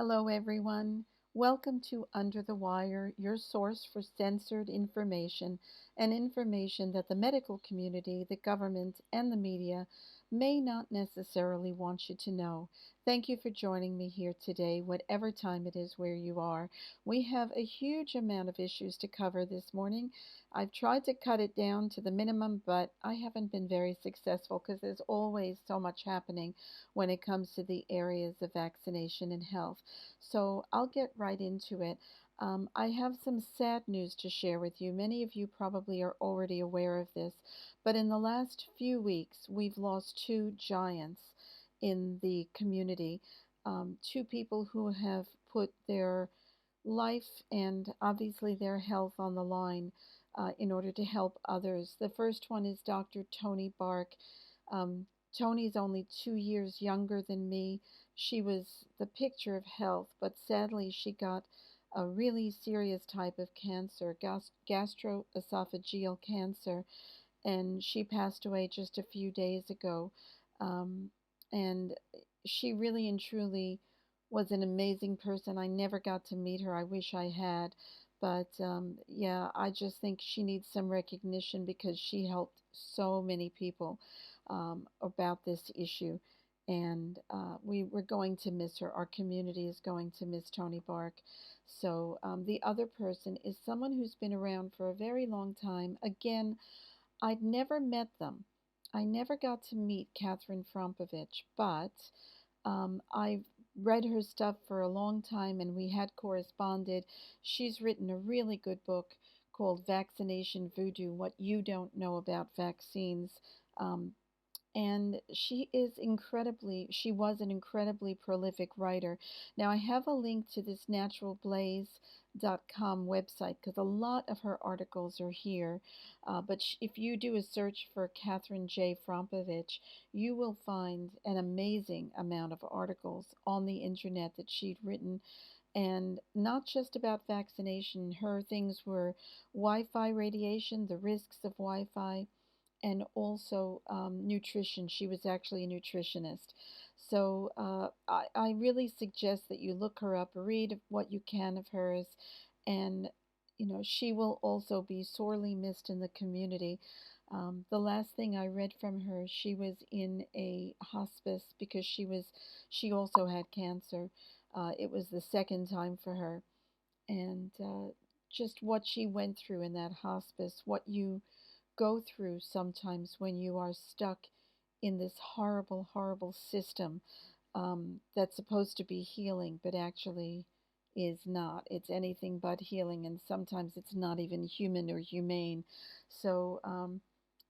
Hello, everyone. Welcome to Under the Wire, your source for censored information and information that the medical community, the government, and the media may not necessarily want you to know. Thank you for joining me here today, whatever time it is where you are. We have a huge amount of issues to cover this morning. I've tried to cut it down to the minimum, but I haven't been very successful because there's always so much happening when it comes to the areas of vaccination and health. So I'll get right into it. I have some sad news to share with you. Many of you probably are already aware of this, but in the last few weeks, we've lost two giants in the community, two people who have put their life and obviously their health on the line in order to help others. The first one is Dr. Toni Bark. Um, Toni's only 2 years younger than me. She was the picture of health, but sadly, she got a really serious type of cancer, gastroesophageal cancer, and she passed away just a few days ago. Um, and she really and truly was an amazing person. I never got to meet her. I wish I had. But yeah, I just think she needs some recognition because she helped so many people about this issue. And we're going to miss her. Our community is going to miss Toni Bark. So the other person is someone who's been around for a very long time. Again, I'd never met them. I never got to meet Catherine Frompovich, but I've read her stuff for a long time and we had corresponded. She's written a really good book called Vaccination Voodoo: What You Don't Know About Vaccines. Um, and she was an incredibly prolific writer. Now I have a link to this naturalblaze.com website because a lot of her articles are here. But if you do a search for Catherine J. Frompovich, you will find an amazing amount of articles on the internet that she'd written, and not just about vaccination. Her things were Wi-Fi radiation, the risks of Wi-Fi, and also nutrition. She was actually a nutritionist. So I really suggest that you look her up, read what you can of hers, and she will also be sorely missed in the community. The last thing I read from her, she was in a hospice because she also had cancer. It was the second time for her, and just what she went through in that hospice, what you go through sometimes when you are stuck in this horrible, horrible system that's supposed to be healing, but actually is not. It's anything but healing, and sometimes it's not even human or humane. So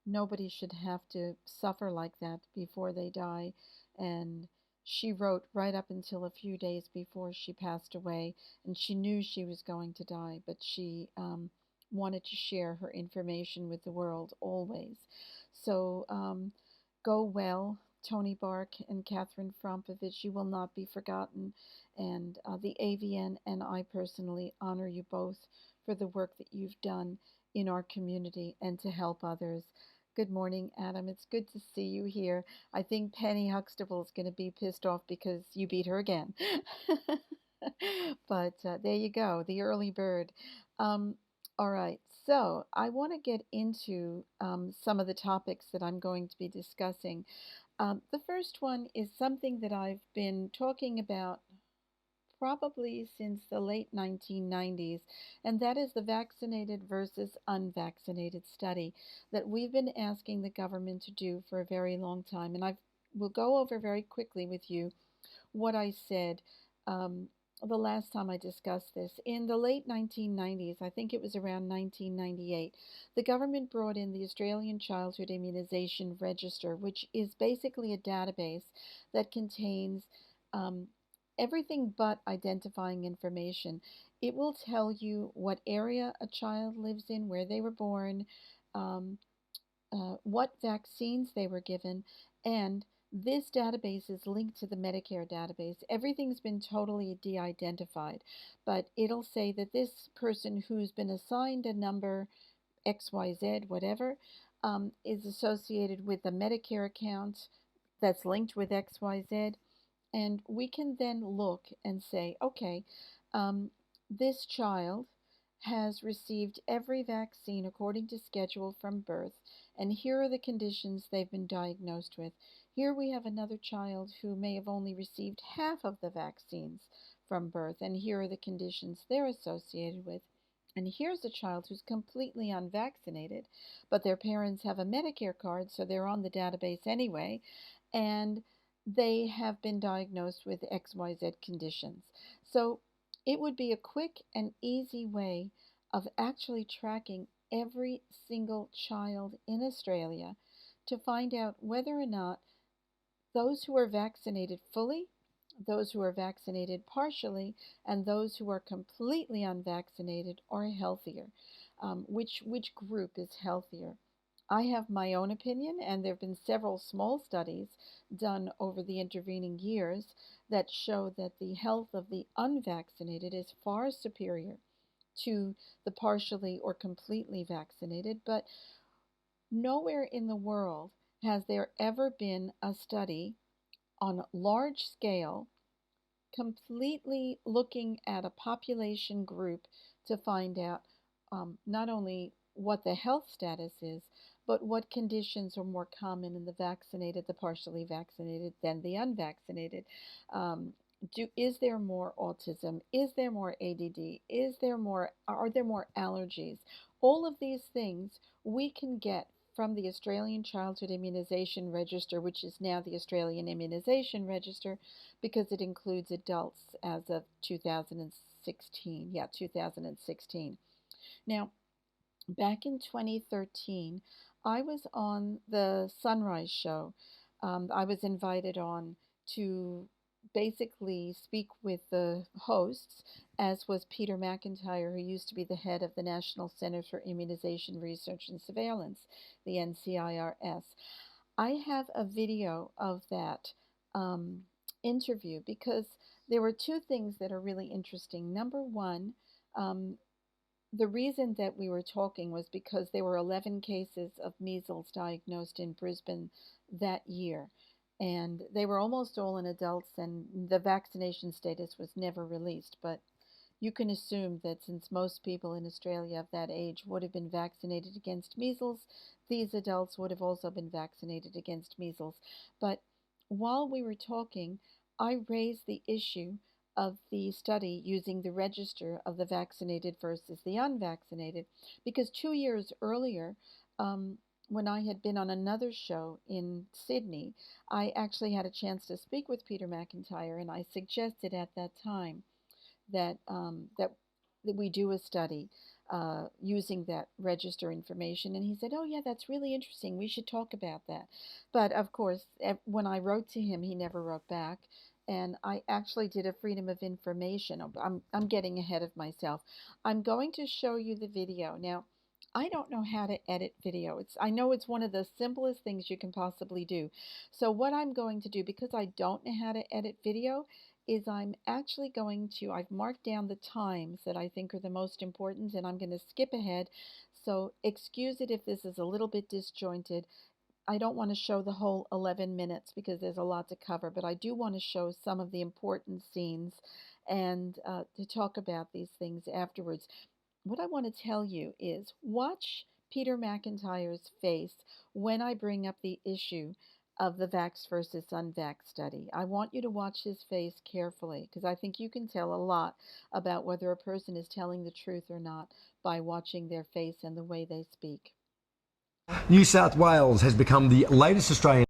nobody should have to suffer like that before they die. And she wrote right up until a few days before she passed away, and she knew she was going to die, but she wanted to share her information with the world always. So go well, Toni Bark and Catherine Frompovich. You will not be forgotten. And the AVN and I personally honor you both for the work that you've done in our community and to help others. Good morning, Adam. It's good to see you here. I think Penny Huxtable is going to be pissed off because you beat her again. But there you go, the early bird. Um, all right, so I want to get into some of the topics that I'm going to be discussing. The first one is something that I've been talking about probably since the late 1990s, and that is the vaccinated versus unvaccinated study that we've been asking the government to do for a very long time. And I will go over very quickly with you what I said um, the last time I discussed this. In the late 1990s, I think it was around 1998, the government brought in the Australian Childhood Immunization Register, which is basically a database that contains um, everything but identifying information. It will tell you what area a child lives in, where they were born, um, what vaccines they were given, and this database is linked to the Medicare database. Everything's been totally de-identified, but it'll say that this person who's been assigned a number XYZ, whatever, is associated with a Medicare account that's linked with XYZ, And we can then look and say, okay, this child has received every vaccine according to schedule from birth, and here are the conditions they've been diagnosed with. Here we have another child who may have only received half of the vaccines from birth, and here are the conditions they're associated with. And here's a child who's completely unvaccinated, but their parents have a Medicare card, so they're on the database anyway, and they have been diagnosed with XYZ conditions. So it would be a quick and easy way of actually tracking every single child in Australia to find out whether or not those who are vaccinated fully, those who are vaccinated partially, and those who are completely unvaccinated are healthier. Which group is healthier? I have my own opinion, and there have been several small studies done over the intervening years that show that the health of the unvaccinated is far superior to the partially or completely vaccinated. But nowhere in the world has there ever been a study on large scale completely looking at a population group to find out not only what the health status is, but what conditions are more common in the vaccinated, the partially vaccinated, than the unvaccinated. Is there more autism? Is there more ADD? Are there more allergies? All of these things we can get from the Australian Childhood Immunisation Register, which is now the Australian Immunisation Register, because it includes adults as of 2016. Yeah, 2016. Now, back in 2013, I was on the Sunrise Show. I was invited on to basically speak with the hosts, as was Peter McIntyre, who used to be the head of the National Center for Immunization Research and Surveillance, the NCIRS. I have a video of that interview because there were two things that are really interesting. Number one, the reason that we were talking was because there were 11 cases of measles diagnosed in Brisbane that year. And they were almost all in adults, and the vaccination status was never released. But you can assume that since most people in Australia of that age would have been vaccinated against measles, these adults would have also been vaccinated against measles. But while we were talking, I raised the issue of the study using the register of the vaccinated versus the unvaccinated, because 2 years earlier, when I had been on another show in Sydney, I actually had a chance to speak with Peter McIntyre, and I suggested at that time that that we do a study using that register information. And he said, "Oh yeah, that's really interesting. We should talk about that." But of course, when I wrote to him, he never wrote back. And I actually did a freedom of information. I'm getting ahead of myself. I'm going to show you the video now. I don't know how to edit video. I know it's one of the simplest things you can possibly do. So what I'm going to do, because I don't know how to edit video, is I'm actually I've marked down the times that I think are the most important, and I'm going to skip ahead. So excuse it if this is a little bit disjointed. I don't want to show the whole 11 minutes because there's a lot to cover, but I do want to show some of the important scenes and to talk about these things afterwards. What I want to tell you is watch Peter McIntyre's face when I bring up the issue of the vaxxed versus unvaxxed study. I want you to watch his face carefully because I think you can tell a lot about whether a person is telling the truth or not by watching their face and the way they speak. New South Wales has become the latest Australian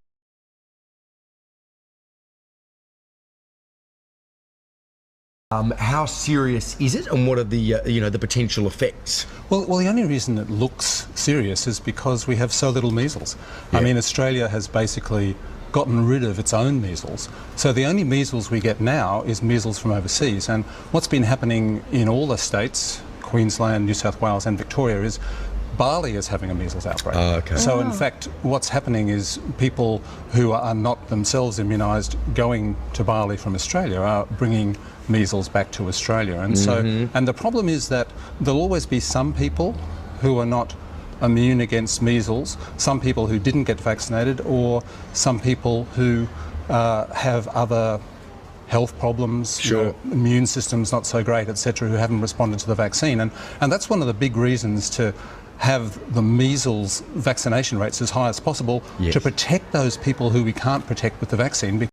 how serious is it, and what are the the potential effects? Well, the only reason it looks serious is because we have so little measles. Yeah. I mean, Australia has basically gotten rid of its own measles. So the only measles we get now is measles from overseas. And what's been happening in all the states, Queensland, New South Wales and Victoria, is Bali is having a measles outbreak. Okay. So in fact, what's happening is people who are not themselves immunised going to Bali from Australia are bringing measles back to Australia. And so, and the problem is that there'll always be some people who are not immune against measles, some people who didn't get vaccinated, or some people who have other health problems, Sure. immune systems not so great, etc., who haven't responded to the vaccine. And that's one of the big reasons to have the measles vaccination rates as high as possible, Yes. to protect those people who we can't protect with the vaccine.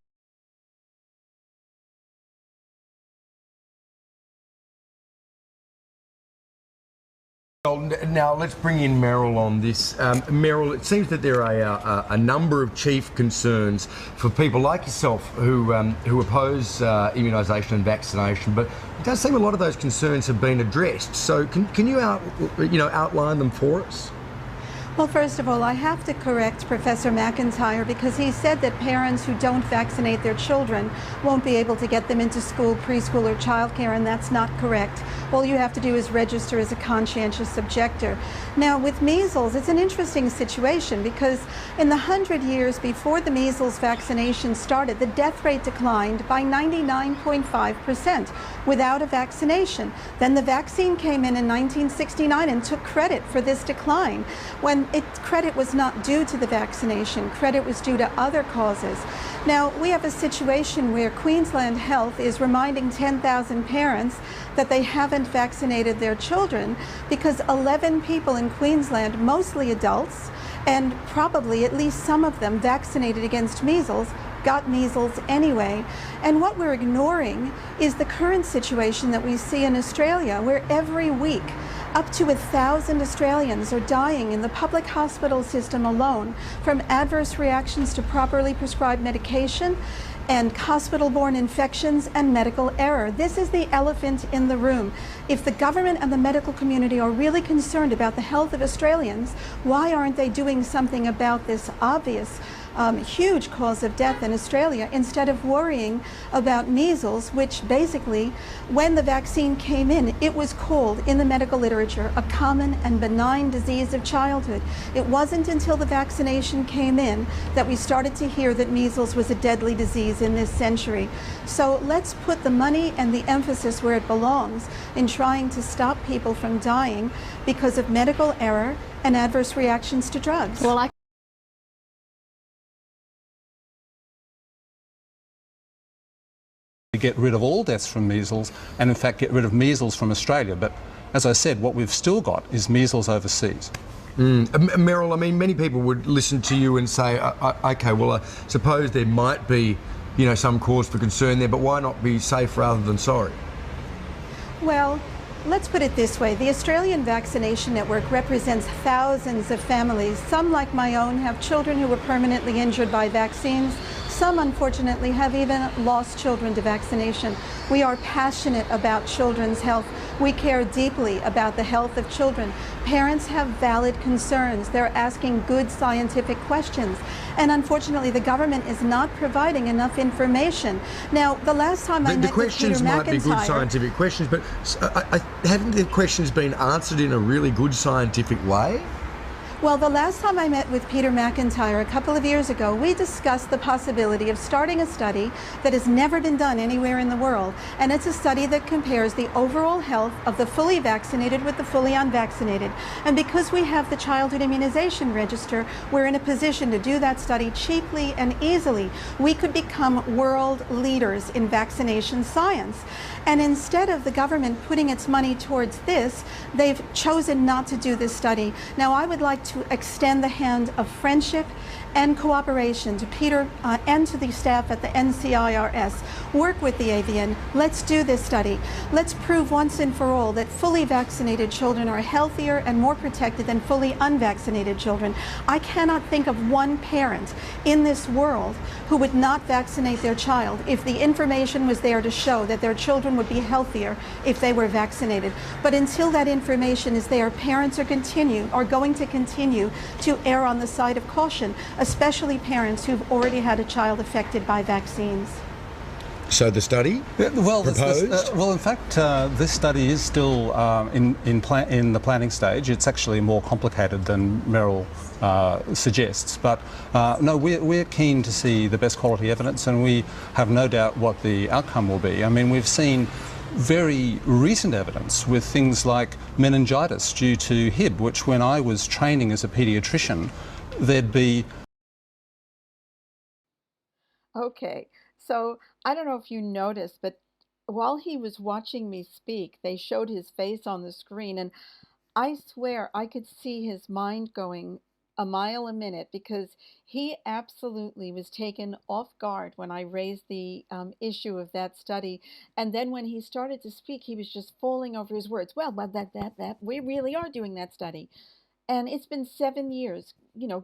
Now let's bring in Meryl on this. Meryl, it seems that there are a number of chief concerns for people like yourself who oppose immunisation and vaccination, but it does seem a lot of those concerns have been addressed. So can you outline them for us? Well, first of all, I have to correct Professor McIntyre because he said that parents who don't vaccinate their children won't be able to get them into school, preschool, or childcare, and that's not correct. All you have to do is register as a conscientious objector. Now, with measles, it's an interesting situation because in the 100 years before the measles vaccination started, the death rate declined by 99.5% without a vaccination. Then the vaccine came in 1969 and took credit for this decline, when credit was not due to the vaccination, credit was due to other causes. Now, we have a situation where Queensland Health is reminding 10,000 parents that they haven't vaccinated their children because 11 people in Queensland, mostly adults, and probably at least some of them vaccinated against measles, got measles anyway. And what we're ignoring is the current situation that we see in Australia, where every week up to 1,000 Australians are dying in the public hospital system alone from adverse reactions to properly prescribed medication and hospital-borne infections and medical error. This is the elephant in the room. If the government and the medical community are really concerned about the health of Australians, why aren't they doing something about this obvious huge cause of death in Australia instead of worrying about measles, which basically, when the vaccine came in, it was called in the medical literature a common and benign disease of childhood. It wasn't until the vaccination came in that we started to hear that measles was a deadly disease in this century. So let's put the money and the emphasis where it belongs in trying to stop people from dying because of medical error and adverse reactions to drugs. Well, get rid of all deaths from measles and in fact get rid of measles from Australia. But as I said, what we've still got is measles overseas. Meryl, I mean, many people would listen to you and say, okay, well, I suppose there might be, some cause for concern there, but why not be safe rather than sorry? Well, let's put it this way. The Australian Vaccination Network represents thousands of families. Some, like my own, have children who were permanently injured by vaccines. Some, unfortunately, have even lost children to vaccination. We are passionate about children's health. We care deeply about the health of children. Parents have valid concerns. They're asking good scientific questions. And unfortunately, the government is not providing enough information. Now, the last time I met with Peter McIntyre... The questions might be good scientific questions, but haven't the questions been answered in a really good scientific way? Well, the last time I met with Peter McIntyre a couple of years ago, we discussed the possibility of starting a study that has never been done anywhere in the world. And it's a study that compares the overall health of the fully vaccinated with the fully unvaccinated. And because we have the childhood immunization register, we're in a position to do that study cheaply and easily. We could become world leaders in vaccination science. And instead of the government putting its money towards this, they've chosen not to do this study. Now, I would like to extend the hand of friendship and cooperation to Peter and to the staff at the NCIRS. Work with the AVN. Let's do this study. Let's prove once and for all that fully vaccinated children are healthier and more protected than fully unvaccinated children. I cannot think of one parent in this world who would not vaccinate their child if the information was there to show that their children would be healthier if they were vaccinated. But until that information is there, parents are going to continue to err on the side of caution, especially parents who've already had a child affected by vaccines. So the study proposed? Well, in fact, this study is still in the planning stage. It's actually more complicated than Meryl suggests. But no, we're keen to see the best quality evidence, and we have no doubt what the outcome will be. I mean, we've seen very recent evidence with things like meningitis due to Hib, which when I was training as a paediatrician, there'd be... Okay, So I don't know if you noticed, but while he was watching me speak, they showed his face on the screen, and I swear I could see his mind going a mile a minute because he absolutely was taken off guard when I raised the issue of that study. And then when he started to speak, he was just falling over his words. Well, but that, we really are doing that study. And it's been 7 years,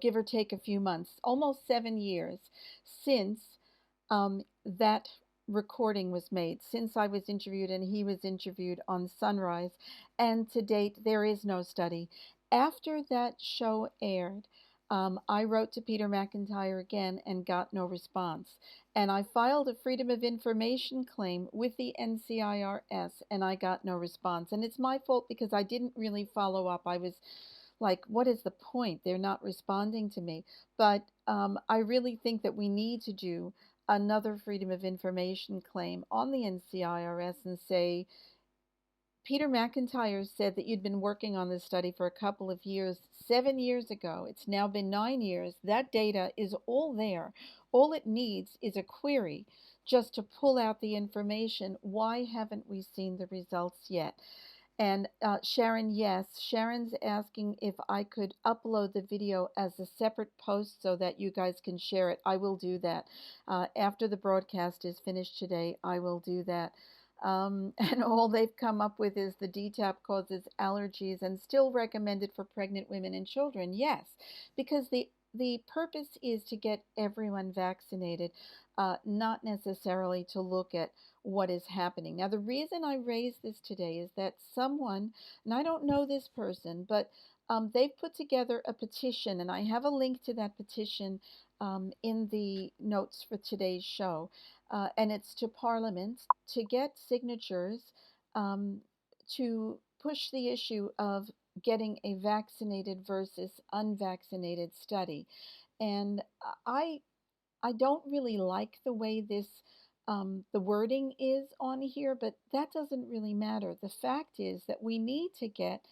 give or take a few months, almost 7 years since that recording was made, since I was interviewed and he was interviewed on Sunrise. And to date, there is no study. After that show aired, I wrote to Peter McIntyre again and got no response. And I filed a Freedom of Information claim with the NCIRS and I got no response. And it's my fault because I didn't really follow up. I was like, what is the point? They're not responding to me. But I really think that we need to do another Freedom of Information claim on the NCIRS and say, Peter McIntyre said that you'd been working on this study for a couple of years, 7 years ago. It's now been 9 years. That data is all there. All it needs is a query just to pull out the information. Why haven't we seen the results yet? And Sharon, yes, Sharon's asking if I could upload the video as a separate post so that you guys can share it. I will do that. After the broadcast is finished today, I will do that. And all they've come up with is the DTaP causes allergies and still recommended for pregnant women and children. Yes, because the purpose is to get everyone vaccinated, not necessarily to look at what is happening. Now, the reason I raised this today is that someone, and I don't know this person, but they've put together a petition, and I have a link to that petition in the notes for today's show. And it's to Parliament to get signatures to push the issue of getting a vaccinated versus unvaccinated study. And I don't really like the way this the wording is on here, but that doesn't really matter. The fact is that we need to get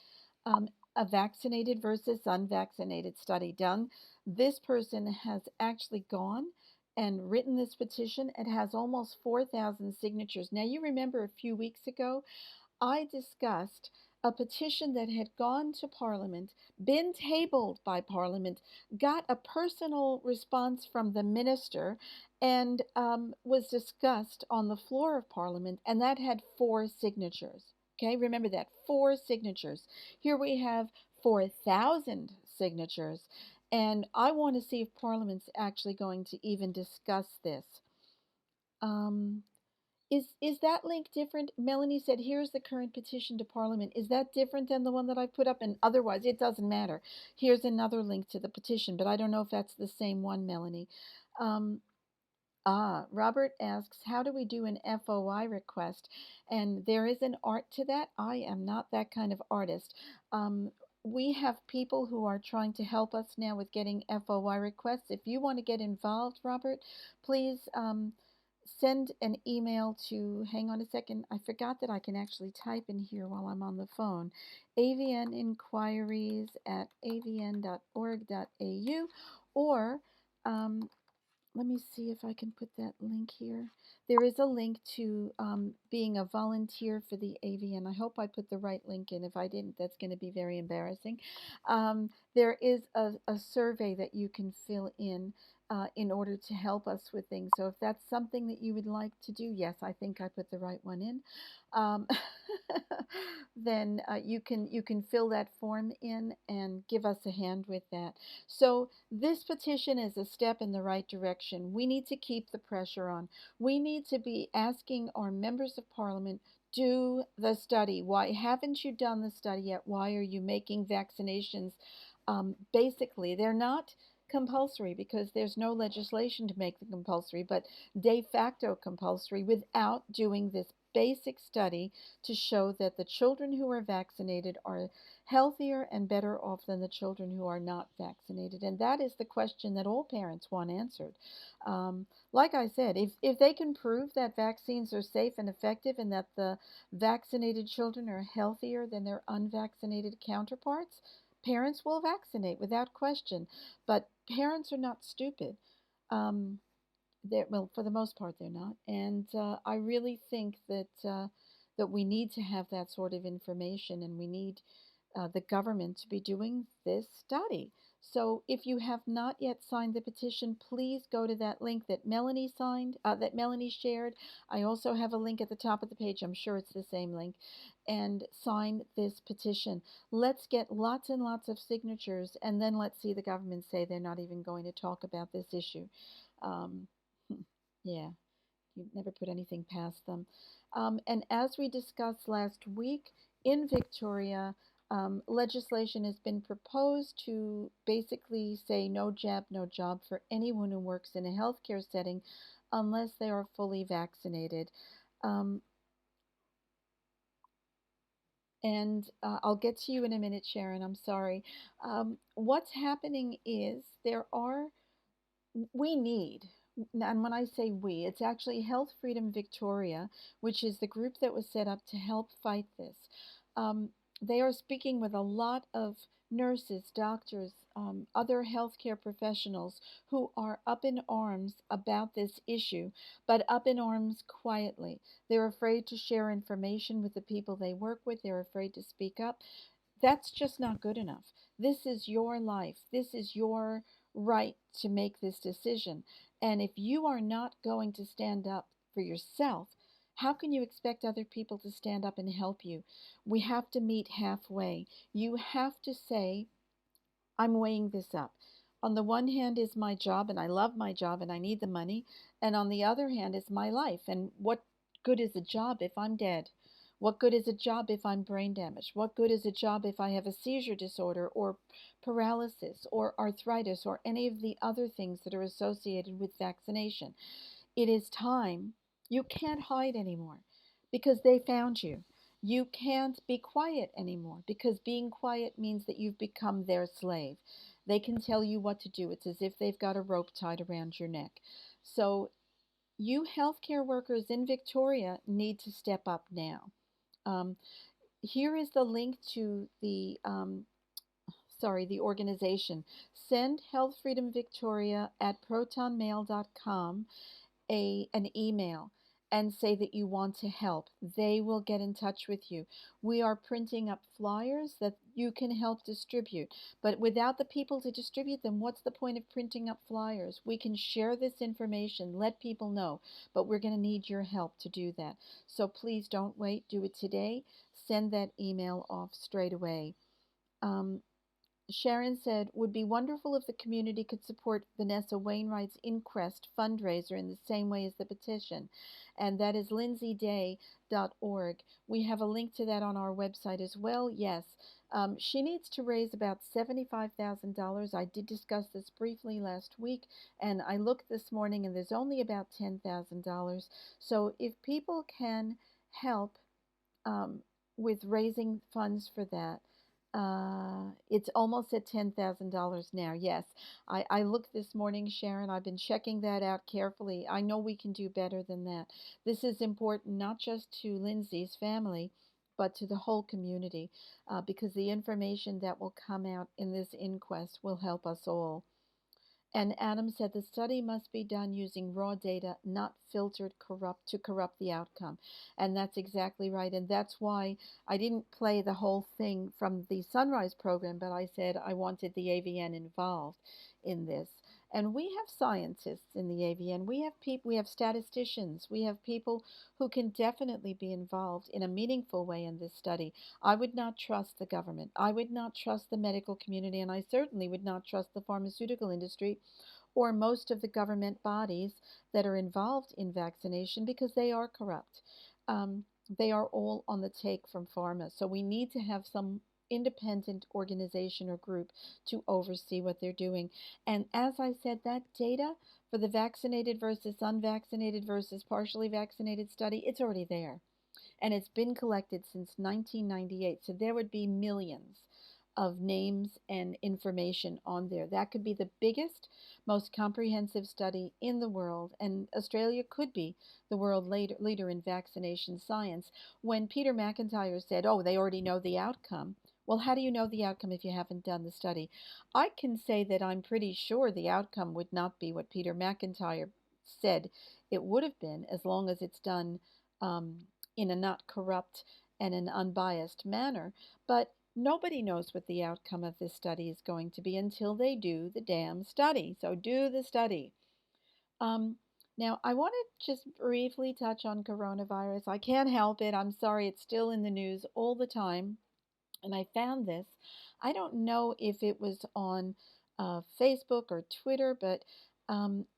a vaccinated versus unvaccinated study done. This person has actually gone and written this petition. It has almost 4,000 signatures. Now, you remember a few weeks ago, I discussed a petition that had gone to Parliament, been tabled by Parliament, got a personal response from the minister, and was discussed on the floor of Parliament, and that had 4 signatures. Okay, remember that, 4 signatures. Here we have 4,000 signatures, and I want to see if Parliament's actually going to even discuss this. Is that link different? Melanie said, here's the current petition to Parliament. Is that different than the one that I put up? And otherwise, it doesn't matter. Here's another link to the petition, but I don't know if that's the same one, Melanie. Robert asks, how do we do an FOI request? And there is an art to that. I am not that kind of artist. We have people who are trying to help us now with getting FOI requests. If you want to get involved, Robert, please send an email to, hang on a second, I forgot that I can actually type in here while I'm on the phone, avninquiries@avn.org.au, or let me see if I can put that link here. There is a link to being a volunteer for the AVN. I hope I put the right link in. If I didn't, that's going to be very embarrassing. There is a survey that you can fill in order to help us with things. So if that's something that you would like to do, yes, I think I put the right one in. Then you can fill that form in and give us a hand with that. So this petition is a step in the right direction. We need to keep the pressure on. We need to be asking our members of Parliament, do the study. Why haven't you done the study yet? Why are you making vaccinations? Basically, they're not compulsory because there's no legislation to make them compulsory, but de facto compulsory without doing this basic study to show that the children who are vaccinated are healthier and better off than the children who are not vaccinated. And that is the question that all parents want answered. Like I said, if they can prove that vaccines are safe and effective and that the vaccinated children are healthier than their unvaccinated counterparts, parents will vaccinate without question. But parents are not stupid. Well, for the most part, they're not. And I really think that we need to have that sort of information, and we need the government to be doing this study. So if you have not yet signed the petition, please go to that link that Melanie that Melanie shared. I also have a link at the top of the page. I'm sure it's the same link. And sign this petition. Let's get lots and lots of signatures, and then let's see the government say they're not even going to talk about this issue. Um, yeah, you never put anything past them. And as we discussed last week, in Victoria, legislation has been proposed to basically say no jab, no job for anyone who works in a healthcare setting unless they are fully vaccinated. Um, and I'll get to you in a minute, Sharon. I'm sorry. What's happening is we need, and when I say we, it's actually Health Freedom Victoria, which is the group that was set up to help fight this. They are speaking with a lot of nurses, doctors, other healthcare professionals who are up in arms about this issue, but up in arms quietly. They're afraid to share information with the people they work with. They're afraid to speak up. That's just not good enough. This is your life. This is your right to make this decision. And if you are not going to stand up for yourself, how can you expect other people to stand up and help you? We have to meet halfway. You have to say, I'm weighing this up. On the one hand is my job, and I love my job, and I need the money. And on the other hand is my life. And what good is a job if I'm dead? What good is a job if I'm brain damaged? What good is a job if I have a seizure disorder or paralysis or arthritis or any of the other things that are associated with vaccination? It is time. You can't hide anymore because they found you. You can't be quiet anymore because being quiet means that you've become their slave. They can tell you what to do. It's as if they've got a rope tied around your neck. So, you healthcare workers in Victoria need to step up now. Um, Here is the link to the organization. Send Health Freedom Victoria at protonmail.com an email and say that you want to help. They will get in touch with you. We are printing up flyers that you can help distribute. But without the people to distribute them, what's the point of printing up flyers? We can share this information, let people know, but we're going to need your help to do that. So please don't wait. Do it today. Send that email off straight away. Sharon said, would be wonderful if the community could support Vanessa Wainwright's Inquest fundraiser in the same way as the petition. And that is lindsayday.org. We have a link to that on our website as well. Yes, she needs to raise about $75,000. I did discuss this briefly last week, and I looked this morning, and there's only about $10,000. So if people can help with raising funds for that, it's almost at $10,000 now. Yes, I looked this morning, Sharon. I've been checking that out carefully. I know we can do better than that. This is important not just to Lindsay's family, but to the whole community, because the information that will come out in this inquest will help us all. And Adam said the study must be done using raw data, not filtered to corrupt the outcome. And that's exactly right. And that's why I didn't play the whole thing from the Sunrise program, but I said I wanted the AVN involved in this. And we have scientists in the AVN. We have statisticians. We have people who can definitely be involved in a meaningful way in this study. I would not trust the government. I would not trust the medical community, and I certainly would not trust the pharmaceutical industry or most of the government bodies that are involved in vaccination because they are corrupt. They are all on the take from pharma. So we need to have some independent organization or group to oversee what they're doing. And as I said, that data for the vaccinated versus unvaccinated versus partially vaccinated study, it's already there. And it's been collected since 1998. So there would be millions of names and information on there. That could be the biggest, most comprehensive study in the world, and Australia could be the world leader in vaccination science. When Peter McIntyre said, oh, they already know the outcome, well, how do you know the outcome if you haven't done the study? I can say that I'm pretty sure the outcome would not be what Peter McIntyre said it would have been, as long as it's done in a not corrupt and an unbiased manner. But nobody knows what the outcome of this study is going to be until they do the damn study. So do the study. Um, Now, I want to just briefly touch on coronavirus. I can't help it. I'm sorry, it's still in the news all the time. And I found this. I don't know if it was on Facebook or Twitter, but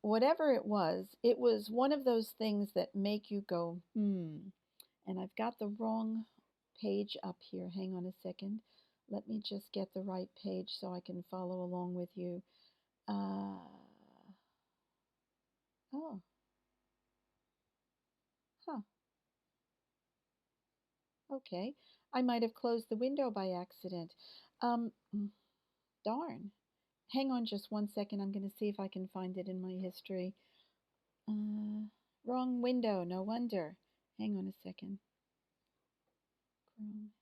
whatever it was one of those things that make you go, And I've got the wrong page up here. Hang on a second. Let me just get the right page so I can follow along with you. Oh, huh. Okay. I might have closed the window by accident. Um, Darn. Hang on just one second. I'm going to see if I can find it in my history. Wrong window. No wonder. Hang on a second. Chrome.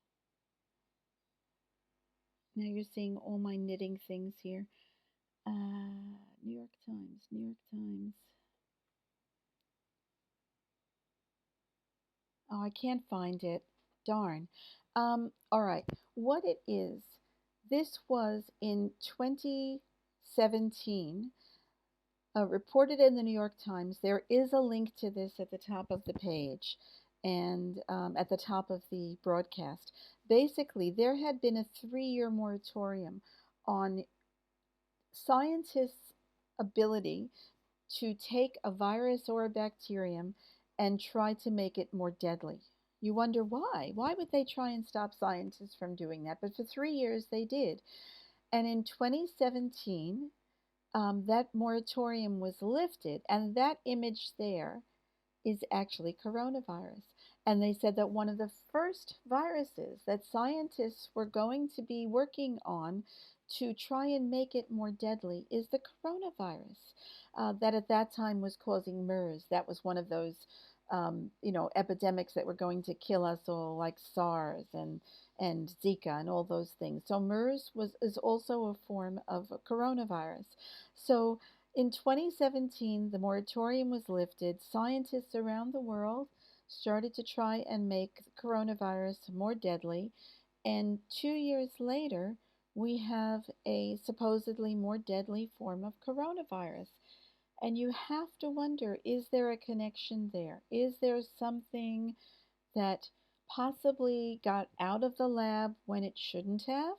Now you're seeing all my knitting things here. New York Times. New York Times. Oh, I can't find it. Darn. All right. What it is, this was in 2017, reported in the New York Times. There is a link to this at the top of the page and at the top of the broadcast. Basically, there had been a 3-year moratorium on scientists' ability to take a virus or a bacterium and try to make it more deadly. You wonder why? Why would they try and stop scientists from doing that? But for 3 years they did. And in 2017, that moratorium was lifted, and that image there is actually coronavirus. And they said that one of the first viruses that scientists were going to be working on to try and make it more deadly is the coronavirus that at that time was causing MERS. That was one of those, epidemics that were going to kill us all, like SARS and Zika and all those things. So MERS is also a form of a coronavirus. So in 2017, the moratorium was lifted. Scientists around the world started to try and make the coronavirus more deadly. And 2 years later, we have a supposedly more deadly form of coronavirus. And you have to wonder, is there a connection there? Is there something that possibly got out of the lab when it shouldn't have,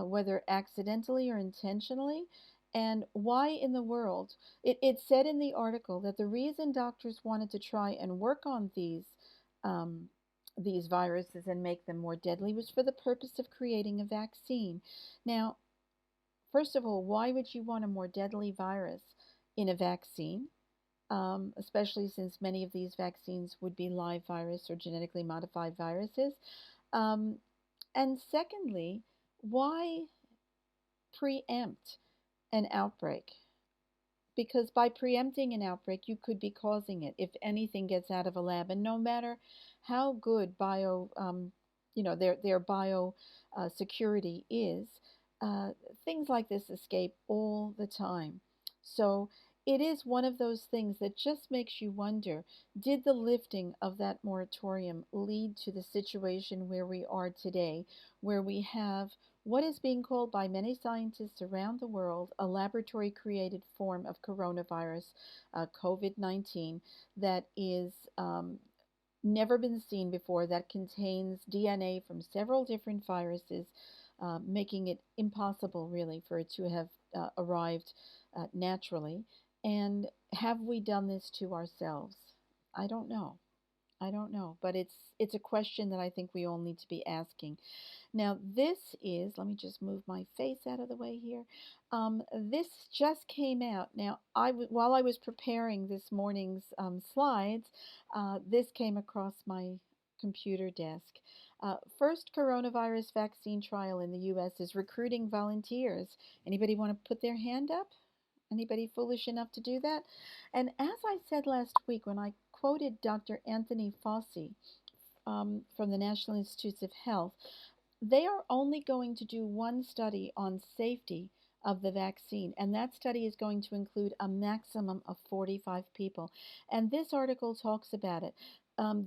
whether accidentally or intentionally? And why in the world? It said in the article that the reason doctors wanted to try and work on these viruses and make them more deadly was for the purpose of creating a vaccine. Now, first of all, why would you want a more deadly virus in a vaccine? Especially since many of these vaccines would be live virus or genetically modified viruses. And secondly, why preempt an outbreak? Because by preempting an outbreak, you could be causing it if anything gets out of a lab. And no matter how good their bio security is, things like this escape all the time. So it is one of those things that just makes you wonder, did the lifting of that moratorium lead to the situation where we are today, where we have what is being called by many scientists around the world a laboratory-created form of coronavirus, COVID-19, that is never been seen before, that contains DNA from several different viruses, making it impossible, really, for it to have arrived naturally. And have we done this to ourselves? I don't know. I don't know, but it's a question that I think we all need to be asking. Now, this is, let me just move my face out of the way here. This just came out. Now, while I was preparing this morning's slides, this came across my computer desk. First coronavirus vaccine trial in the U.S. is recruiting volunteers. Anybody want to put their hand up? Anybody foolish enough to do that? And as I said last week when I quoted Dr. Anthony Fauci from the National Institutes of Health, they are only going to do one study on safety of the vaccine. And that study is going to include a maximum of 45 people. And this article talks about it.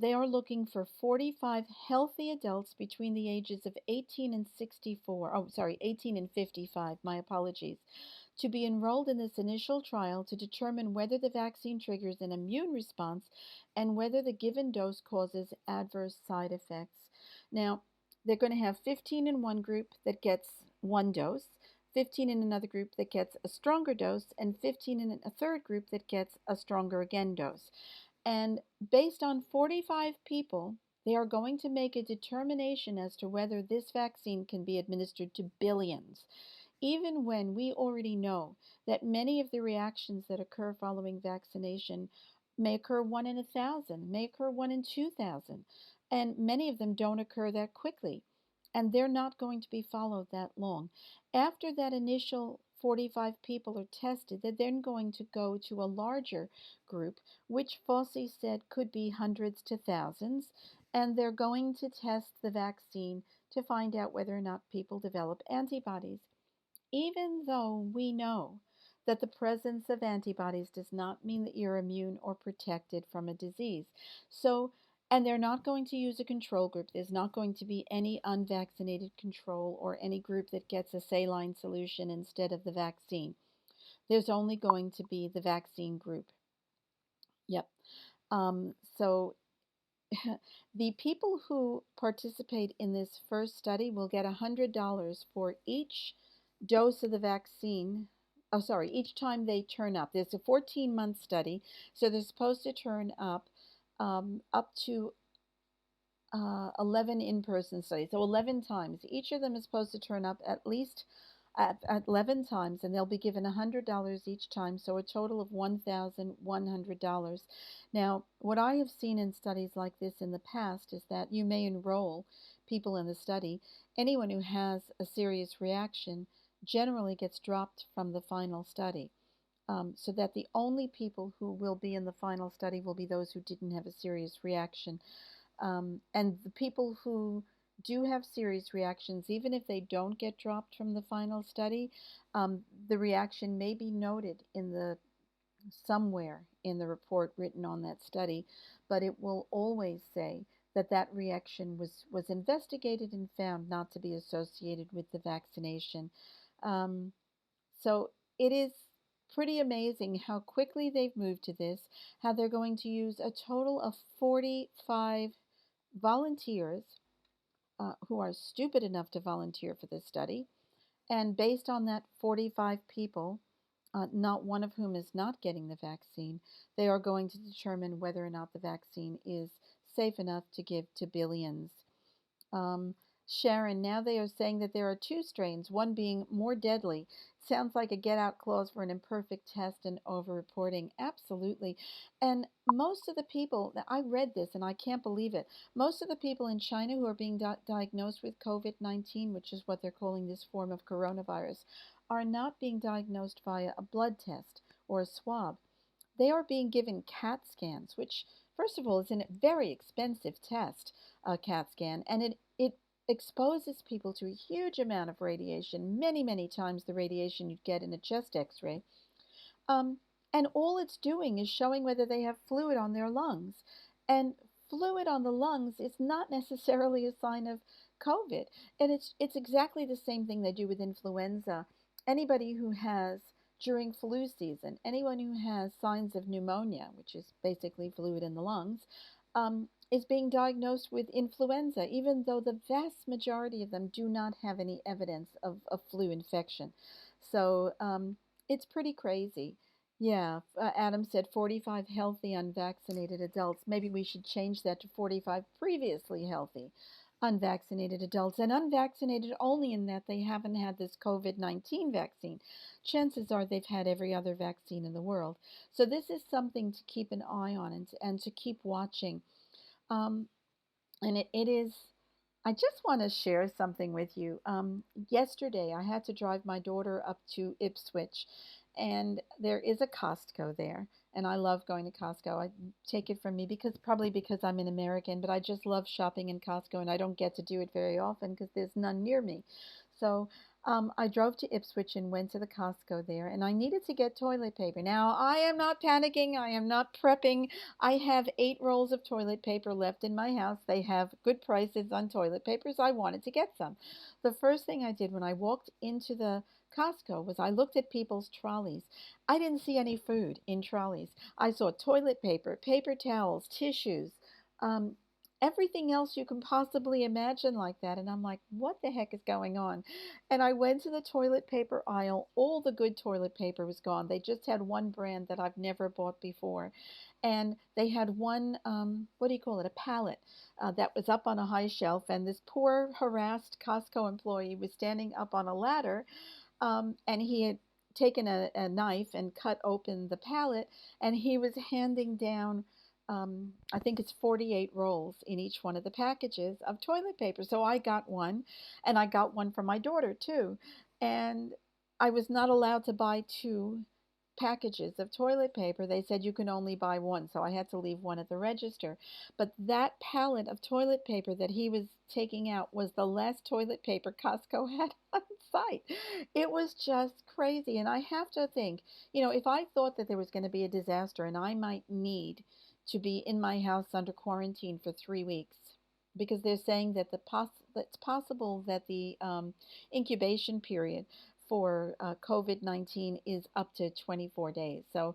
They are looking for 45 healthy adults between the ages of 18 and 64. Oh, sorry, 18 and 55. My apologies. To be enrolled in this initial trial to determine whether the vaccine triggers an immune response and whether the given dose causes adverse side effects. Now, they're going to have 15 in one group that gets one dose, 15 in another group that gets a stronger dose, and 15 in a third group that gets a stronger again dose. And based on 45 people, they are going to make a determination as to whether this vaccine can be administered to billions, even when we already know that many of the reactions that occur following vaccination may occur 1 in 1,000, may occur 1 in 2,000, and many of them don't occur that quickly, and they're not going to be followed that long. After that initial 45 people are tested, they're then going to go to a larger group, which Fauci said could be hundreds to thousands, and they're going to test the vaccine to find out whether or not people develop antibodies. Even though we know that the presence of antibodies does not mean that you're immune or protected from a disease. So, and they're not going to use a control group. There's not going to be any unvaccinated control or any group that gets a saline solution instead of the vaccine. There's only going to be the vaccine group. Yep. So the people who participate in this first study will get $100 for each dose of the vaccine. Oh, sorry, each time they turn up. There's a 14-month study, so they're supposed to turn up up to 11 in-person studies. So 11 times. Each of them is supposed to turn up at least at 11 times, and they'll be given $100 each time, so a total of $1,100. Now, what I have seen in studies like this in the past is that you may enroll people in the study. Anyone who has a serious reaction generally gets dropped from the final study, so that the only people who will be in the final study will be those who didn't have a serious reaction. And the people who do have serious reactions, even if they don't get dropped from the final study, the reaction may be noted in the somewhere in the report written on that study, but it will always say that that reaction was investigated and found not to be associated with the vaccination. So it is pretty amazing how quickly they've moved to this, how they're going to use a total of 45 volunteers who are stupid enough to volunteer for this study. And based on that 45 people, not one of whom is not getting the vaccine, they are going to determine whether or not the vaccine is safe enough to give to billions. Sharon, now they are saying that there are 2 strains, one being more deadly. Sounds like a get-out clause for an imperfect test and over-reporting. Absolutely. And most of the people, I read this and I can't believe it, most of the people in China who are being diagnosed with COVID-19, which is what they're calling this form of coronavirus, are not being diagnosed via a blood test or a swab. They are being given CAT scans, which, first of all, is a very expensive test, a CAT scan, and it exposes people to a huge amount of radiation, many, many times the radiation you'd get in a chest x-ray. And all it's doing is showing whether they have fluid on their lungs. And fluid on the lungs is not necessarily a sign of COVID. And it's exactly the same thing they do with influenza. Anybody who has, during flu season, anyone who has signs of pneumonia, which is basically fluid in the lungs, is being diagnosed with influenza, even though the vast majority of them do not have any evidence of flu infection. So it's pretty crazy. Yeah, Adam said 45 healthy unvaccinated adults. Maybe we should change that to 45 previously healthy unvaccinated adults, and unvaccinated only in that they haven't had this COVID-19 vaccine. Chances are they've had every other vaccine in the world. So this is something to keep an eye on and to keep watching. And it is, I just want to share something with you. Yesterday, I had to drive my daughter up to Ipswich, and there is a Costco there. And I love going to Costco. I take it from me probably because I'm an American, but I just love shopping in Costco, and I don't get to do it very often because there's none near me. So I drove to Ipswich and went to the Costco there, and I needed to get toilet paper. Now, I am not panicking. I am not prepping. I have 8 rolls of toilet paper left in my house. They have good prices on toilet papers. I wanted to get some. The first thing I did when I walked into the Costco was I looked at people's trolleys. I didn't see any food in trolleys. I saw toilet paper, paper towels, tissues, um, everything else you can possibly imagine like that. And I'm like, what the heck is going on? And I went to the toilet paper aisle. All the good toilet paper was gone. They just had one brand that I've never bought before. And they had one, what do you call it, a pallet that was up on a high shelf. And this poor, harassed Costco employee was standing up on a ladder, and he had taken a knife and cut open the pallet, and he was handing down, I think it's 48 rolls in each one of the packages of toilet paper. So I got one, and I got one for my daughter too. And I was not allowed to buy 2 packages of toilet paper. They said you can only buy one, so I had to leave one at the register. But that pallet of toilet paper that he was taking out was the last toilet paper Costco had on site. It was just crazy. And I have to think, if I thought that there was going to be a disaster and I might need to be in my house under quarantine for 3 weeks, because they're saying that it's possible that the incubation period for COVID-19 is up to 24 days. So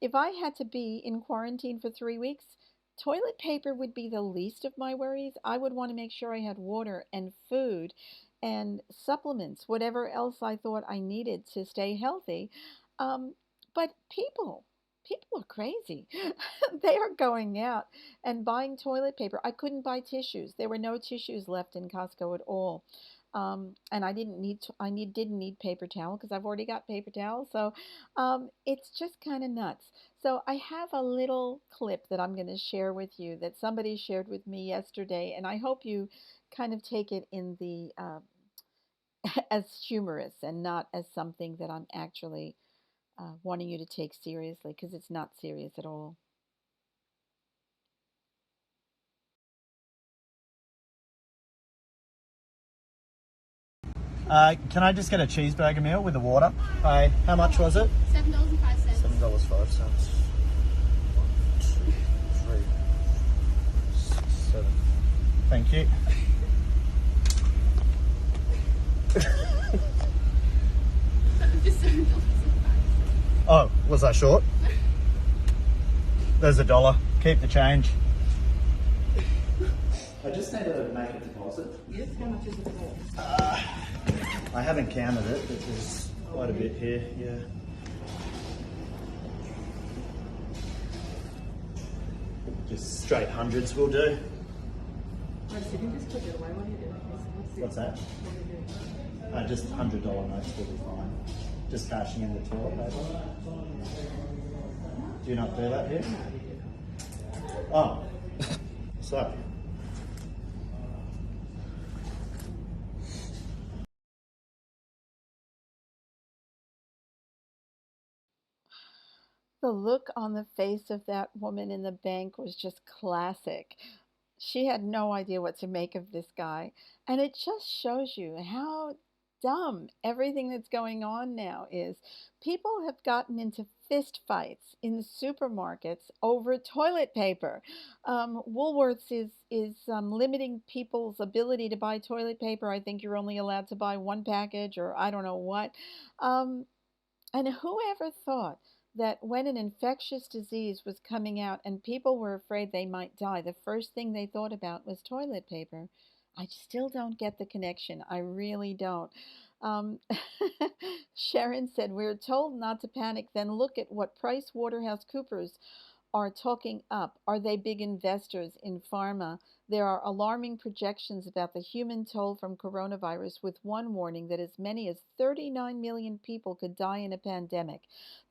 if I had to be in quarantine for 3 weeks, toilet paper would be the least of my worries. I would want to make sure I had water and food and supplements, whatever else I thought I needed to stay healthy. But people are crazy. They are going out and buying toilet paper. I couldn't buy tissues. There were no tissues left in Costco at all. And I didn't need paper towel because I've already got paper towel. So it's just kind of nuts. So I have a little clip that I'm going to share with you that somebody shared with me yesterday, and I hope you kind of take it in the as humorous and not as something that I'm actually wanting you to take seriously, because it's not serious at all. Can I just get a cheeseburger meal with the water? Hi. How much was it? $7.05. $7.05. 1, 2, 3, 6, 7. Thank you. Just $7.05. Oh, was I short? There's $1. Keep the change. I just need to make a deposit. Yes, how much is it for? I haven't counted it, but there's quite a bit here, yeah. Just straight hundreds will do. Wait a second, just put it away while you do it. What's that? What are you doing? Just $100 notes will be fine. Just cashing in the toilet paper. Do you not do that here? Oh, sorry. The look on the face of that woman in the bank was just classic. She had no idea what to make of this guy. And it just shows you how dumb everything that's going on now is. People have gotten into fist fights in the supermarkets over toilet paper. Woolworths is limiting people's ability to buy toilet paper. I think you're only allowed to buy 1 package, or I don't know what. Um, and whoever thought that when an infectious disease was coming out and people were afraid they might die, the first thing they thought about was toilet paper? I still don't get the connection. I really don't. Um, Sharon said, we're told not to panic, then look at what PricewaterhouseCoopers are talking up. Are they big investors in pharma? There are alarming projections about the human toll from coronavirus, with one warning that as many as 39 million people could die in a pandemic.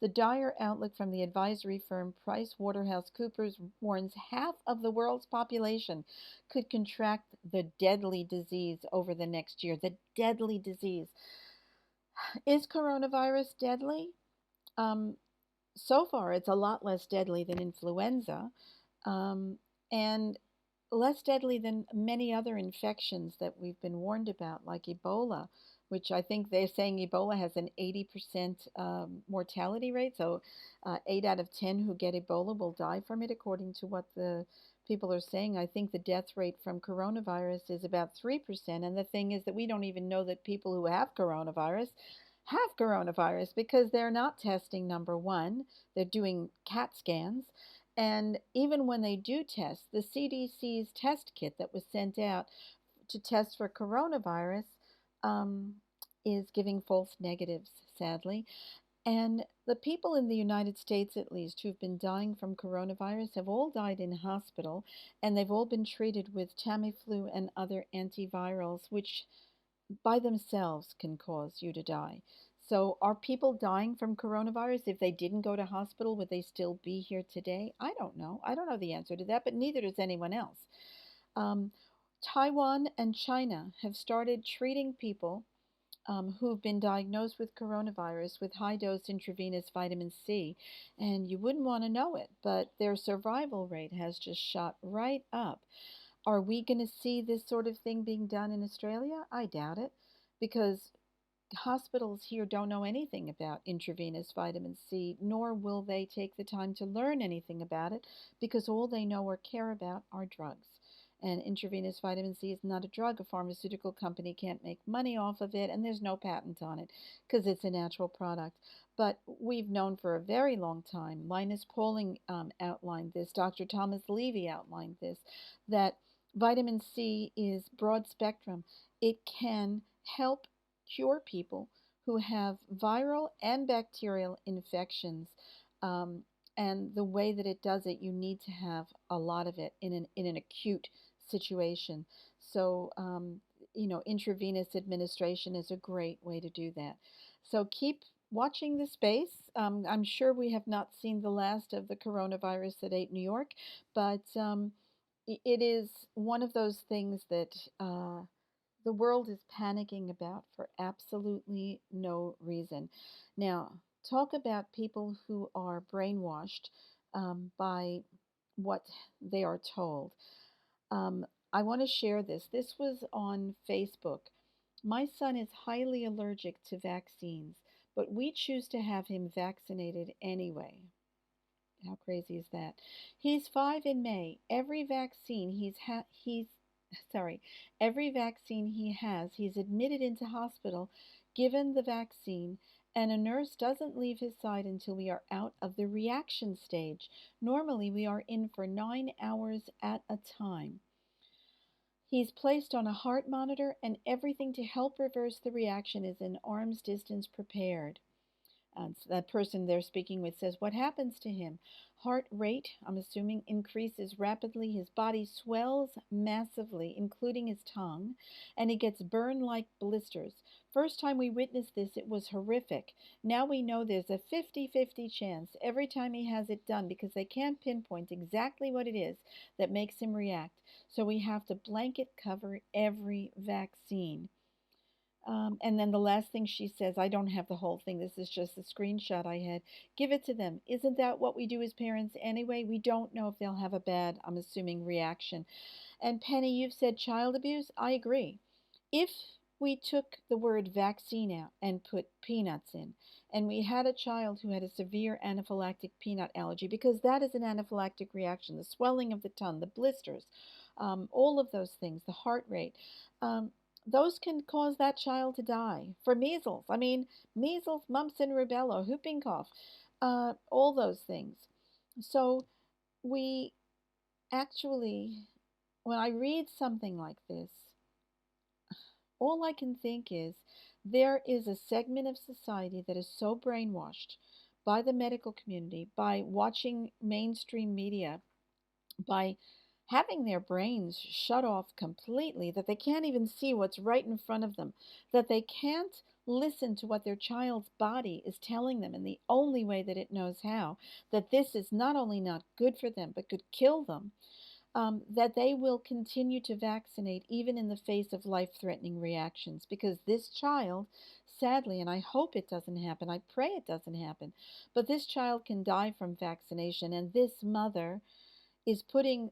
The dire outlook from the advisory firm PricewaterhouseCoopers warns half of the world's population could contract the deadly disease over the next year. The deadly disease. Is coronavirus deadly? Um, so far, it's a lot less deadly than influenza. And less deadly than many other infections that we've been warned about, like Ebola, which I think they're saying Ebola has an 80% mortality rate. So 8 out of 10 who get Ebola will die from it, according to what the people are saying. I think the death rate from coronavirus is about 3%. And the thing is that we don't even know that people who have coronavirus because they're not testing, number one. They're doing CAT scans. And even when they do test, the CDC's test kit that was sent out to test for coronavirus is giving false negatives, sadly. And the people in the United States, at least, who've been dying from coronavirus have all died in hospital, and they've all been treated with Tamiflu and other antivirals, which by themselves can cause you to die. So are people dying from coronavirus? If they didn't go to hospital, would they still be here today? I don't know. I don't know the answer to that, but neither does anyone else. Um, Taiwan and China have started treating people who've been diagnosed with coronavirus with high dose intravenous vitamin C. And you wouldn't want to know it, but their survival rate has just shot right up. Are we going to see this sort of thing being done in Australia? I doubt it, because hospitals here don't know anything about intravenous vitamin C, nor will they take the time to learn anything about it, because all they know or care about are drugs. And intravenous vitamin C is not a drug. A pharmaceutical company can't make money off of it, and there's no patent on it because it's a natural product. But we've known for a very long time, Linus Pauling outlined this, Dr. Thomas Levy outlined this, that vitamin C is broad spectrum. It can help cure people who have viral and bacterial infections. And the way that it does it, you need to have a lot of it in an acute situation. So, intravenous administration is a great way to do that. So keep watching the space. I'm sure we have not seen the last of the coronavirus that ate New York, but it is one of those things that the world is panicking about for absolutely no reason. Now, talk about people who are brainwashed by what they are told. I want to share this. This was on Facebook. My son is highly allergic to vaccines, but we choose to have him vaccinated anyway. How crazy is that? He's 5 in May. Every vaccine he has, he's admitted into hospital, given the vaccine, and a nurse doesn't leave his side until we are out of the reaction stage. Normally, we are in for 9 hours at a time. He's placed on a heart monitor, and everything to help reverse the reaction is in arm's distance prepared. So that person they're speaking with says, what happens to him? Heart rate, I'm assuming, increases rapidly. His body swells massively, including his tongue, and he gets burn-like blisters. First time we witnessed this, it was horrific. Now we know there's a 50-50 chance every time he has it done, because they can't pinpoint exactly what it is that makes him react. So we have to blanket cover every vaccine. And then the last thing she says, I don't have the whole thing. This is just the screenshot I had. Give it to them. Isn't that what we do as parents anyway? We don't know if they'll have a bad, I'm assuming, reaction. And Penny, you've said child abuse. I agree. If we took the word vaccine out and put peanuts in, and we had a child who had a severe anaphylactic peanut allergy, because that is an anaphylactic reaction, the swelling of the tongue, the blisters, all of those things, the heart rate, those can cause that child to die. For measles, measles, mumps, and rubella, whooping cough, all those things. So we actually, when I read something like this, all I can think is there is a segment of society that is so brainwashed by the medical community, by watching mainstream media, by having their brains shut off completely, that they can't even see what's right in front of them, that they can't listen to what their child's body is telling them in the only way that it knows how, that this is not only not good for them, but could kill them, that they will continue to vaccinate even in the face of life-threatening reactions. Because this child, sadly, and I hope it doesn't happen, I pray it doesn't happen, but this child can die from vaccination, and this mother is putting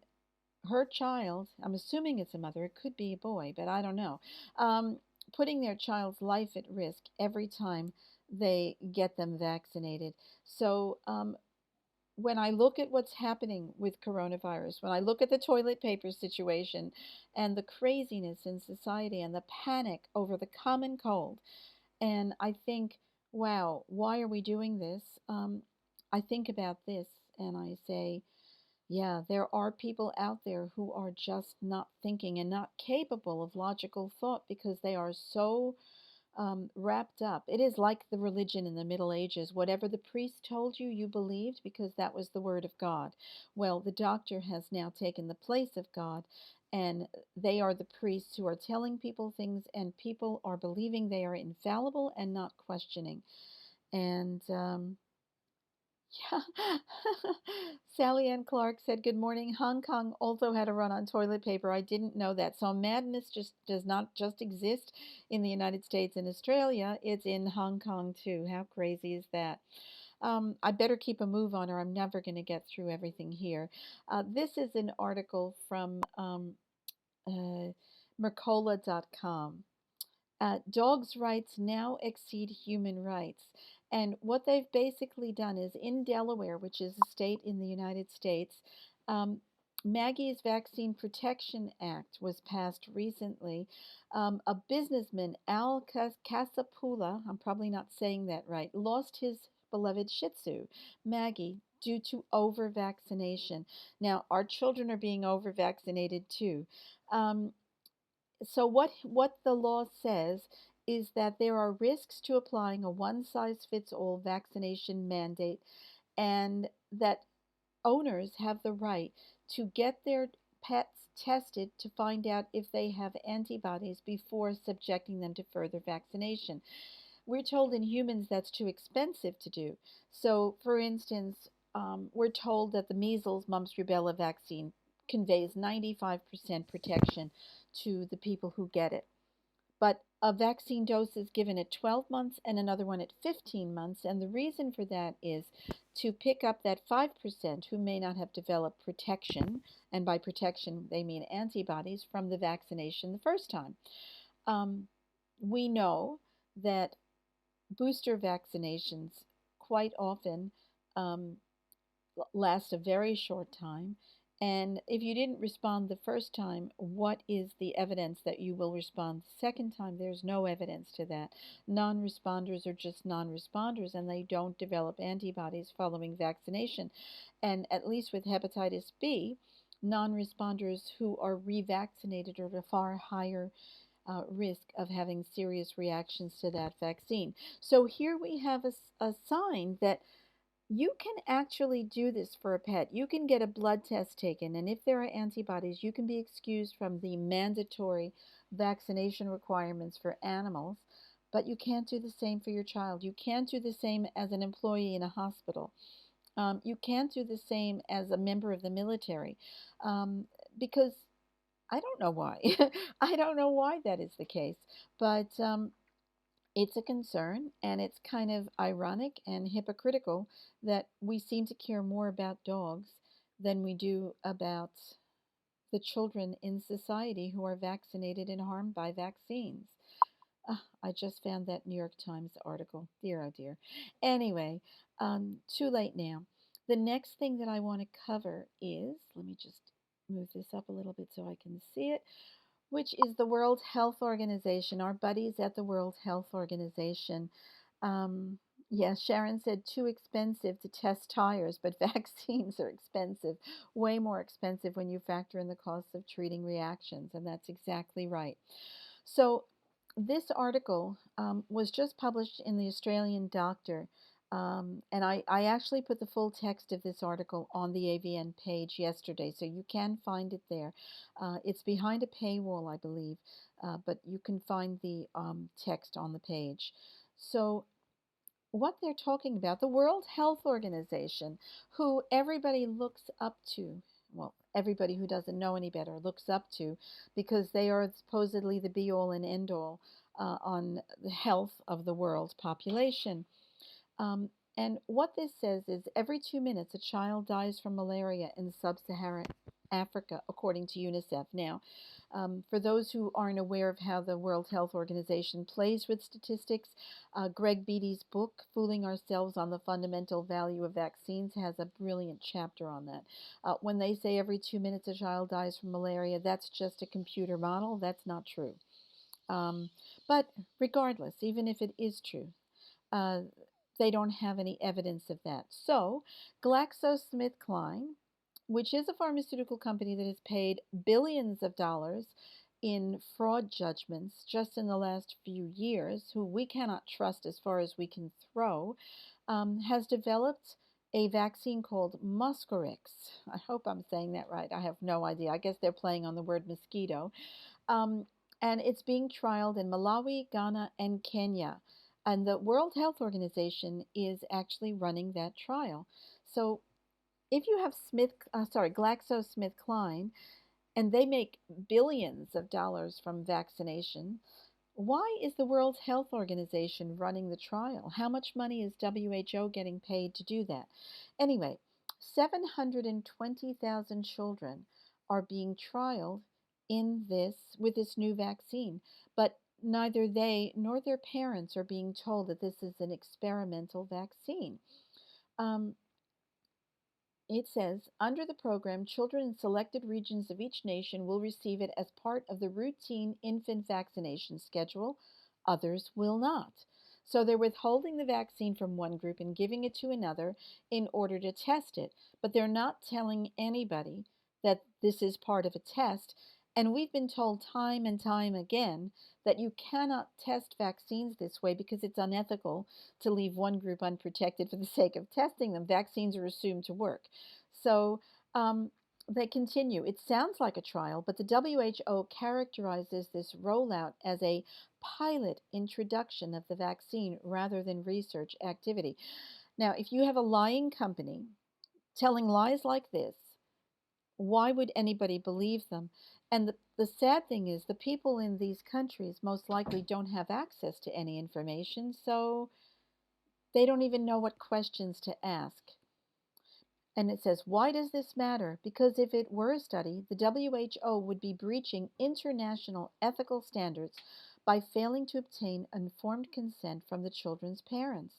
her child, I'm assuming it's a mother, it could be a boy, but I don't know, um, putting their child's life at risk every time they get them vaccinated. So when I look at what's happening with coronavirus, when I look at the toilet paper situation and the craziness in society and the panic over the common cold, and I think, wow, why are we doing this? I think about this and I say, yeah, there are people out there who are just not thinking and not capable of logical thought because they are so wrapped up. It is like the religion in the Middle Ages. Whatever the priest told you, you believed because that was the word of God. Well, the doctor has now taken the place of God, and they are the priests who are telling people things, and people are believing they are infallible and not questioning. And yeah. Sally Ann Clark said, "Good morning. Hong Kong also had a run on toilet paper. I didn't know that. So madness just does not just exist in the United States and Australia. It's in Hong Kong too. How crazy is that?" I better keep a move on or I'm never going to get through everything here. This is an article from Mercola.com. Dogs' rights now exceed human rights. And what they've basically done is in Delaware, which is a state in the United States, um, Maggie's Vaccine Protection Act was passed recently. A businessman, Al Casapula, I'm probably not saying that right, lost his beloved Shih Tzu, Maggie, due to over vaccination. Now, our children are being over vaccinated too. Um, so what the law says is that there are risks to applying a one-size-fits-all vaccination mandate, and that owners have the right to get their pets tested to find out if they have antibodies before subjecting them to further vaccination. We're told in humans that's too expensive to do. So, for instance, we're told that the measles, mumps, rubella vaccine conveys 95% protection to the people who get it. But a vaccine dose is given at 12 months and another one at 15 months. And the reason for that is to pick up that 5% who may not have developed protection, and by protection they mean antibodies, from the vaccination the first time. We know that booster vaccinations quite often um, last a very short time. And if you didn't respond the first time, what is the evidence that you will respond the second time? There's no evidence to that. Non-responders are just non-responders and they don't develop antibodies following vaccination. And at least with hepatitis B, non-responders who are revaccinated are at a far higher risk of having serious reactions to that vaccine. So here we have a sign that you can actually do this for a pet. You can get a blood test taken, and if there are antibodies, you can be excused from the mandatory vaccination requirements for animals, but you can't do the same for your child. You can't do the same as an employee in a hospital. You can't do the same as a member of the military because I don't know why. I don't know why that is the case, but it's a concern, and it's kind of ironic and hypocritical that we seem to care more about dogs than we do about the children in society who are vaccinated and harmed by vaccines. I just found that New York Times article. Dear, oh dear. Anyway, too late now. The next thing that I want to cover is, let me just move this up a little bit so I can see it, which is the World Health Organization, our buddies at the World Health Organization. Um, yeah, Sharon said too expensive to test tires, but vaccines are expensive, way more expensive when you factor in the costs of treating reactions, and that's exactly right. So this article was just published in the Australian Doctor, and I actually put the full text of this article on the AVN page yesterday, so you can find it there. It's behind a paywall, I believe, but you can find the text on the page. So what they're talking about, the World Health Organization, who everybody looks up to, well, everybody who doesn't know any better looks up to, because they are supposedly the be-all and end-all on the health of the world population. Um, and what this says is every 2 minutes a child dies from malaria in sub-Saharan Africa, according to UNICEF. Now, for those who aren't aware of how the World Health Organization plays with statistics, Greg Beatty's book, Fooling Ourselves on the Fundamental Value of Vaccines, has a brilliant chapter on that. When they say every 2 minutes a child dies from malaria, that's just a computer model. That's not true. But regardless, even if it is true, they don't have any evidence of that. So, GlaxoSmithKline, which is a pharmaceutical company that has paid billions of dollars in fraud judgments just in the last few years, who we cannot trust as far as we can throw, has developed a vaccine called Mosquirix. I hope I'm saying that right. I have no idea. I guess they're playing on the word mosquito. And it's being trialed in Malawi, Ghana, and Kenya. And the World Health Organization is actually running that trial. So if you have GlaxoSmithKline, and they make billions of dollars from vaccination, why is the World Health Organization running the trial? How much money is WHO getting paid to do that? Anyway, 720,000 children are being trialed with this new vaccine, but neither they nor their parents are being told that this is an experimental vaccine. It says, under the program, children in selected regions of each nation will receive it as part of the routine infant vaccination schedule. Others will not. So they're withholding the vaccine from one group and giving it to another in order to test it. But they're not telling anybody that this is part of a test. And we've been told time and time again that you cannot test vaccines this way because it's unethical to leave one group unprotected for the sake of testing them. Vaccines are assumed to work. So they continue. It sounds like a trial, but the WHO characterizes this rollout as a pilot introduction of the vaccine rather than research activity. Now, if you have a lying company telling lies like this, why would anybody believe them? And the sad thing is the people in these countries most likely don't have access to any information, so they don't even know what questions to ask. And it says, why does this matter? Because if it were a study, the WHO would be breaching international ethical standards by failing to obtain informed consent from the children's parents.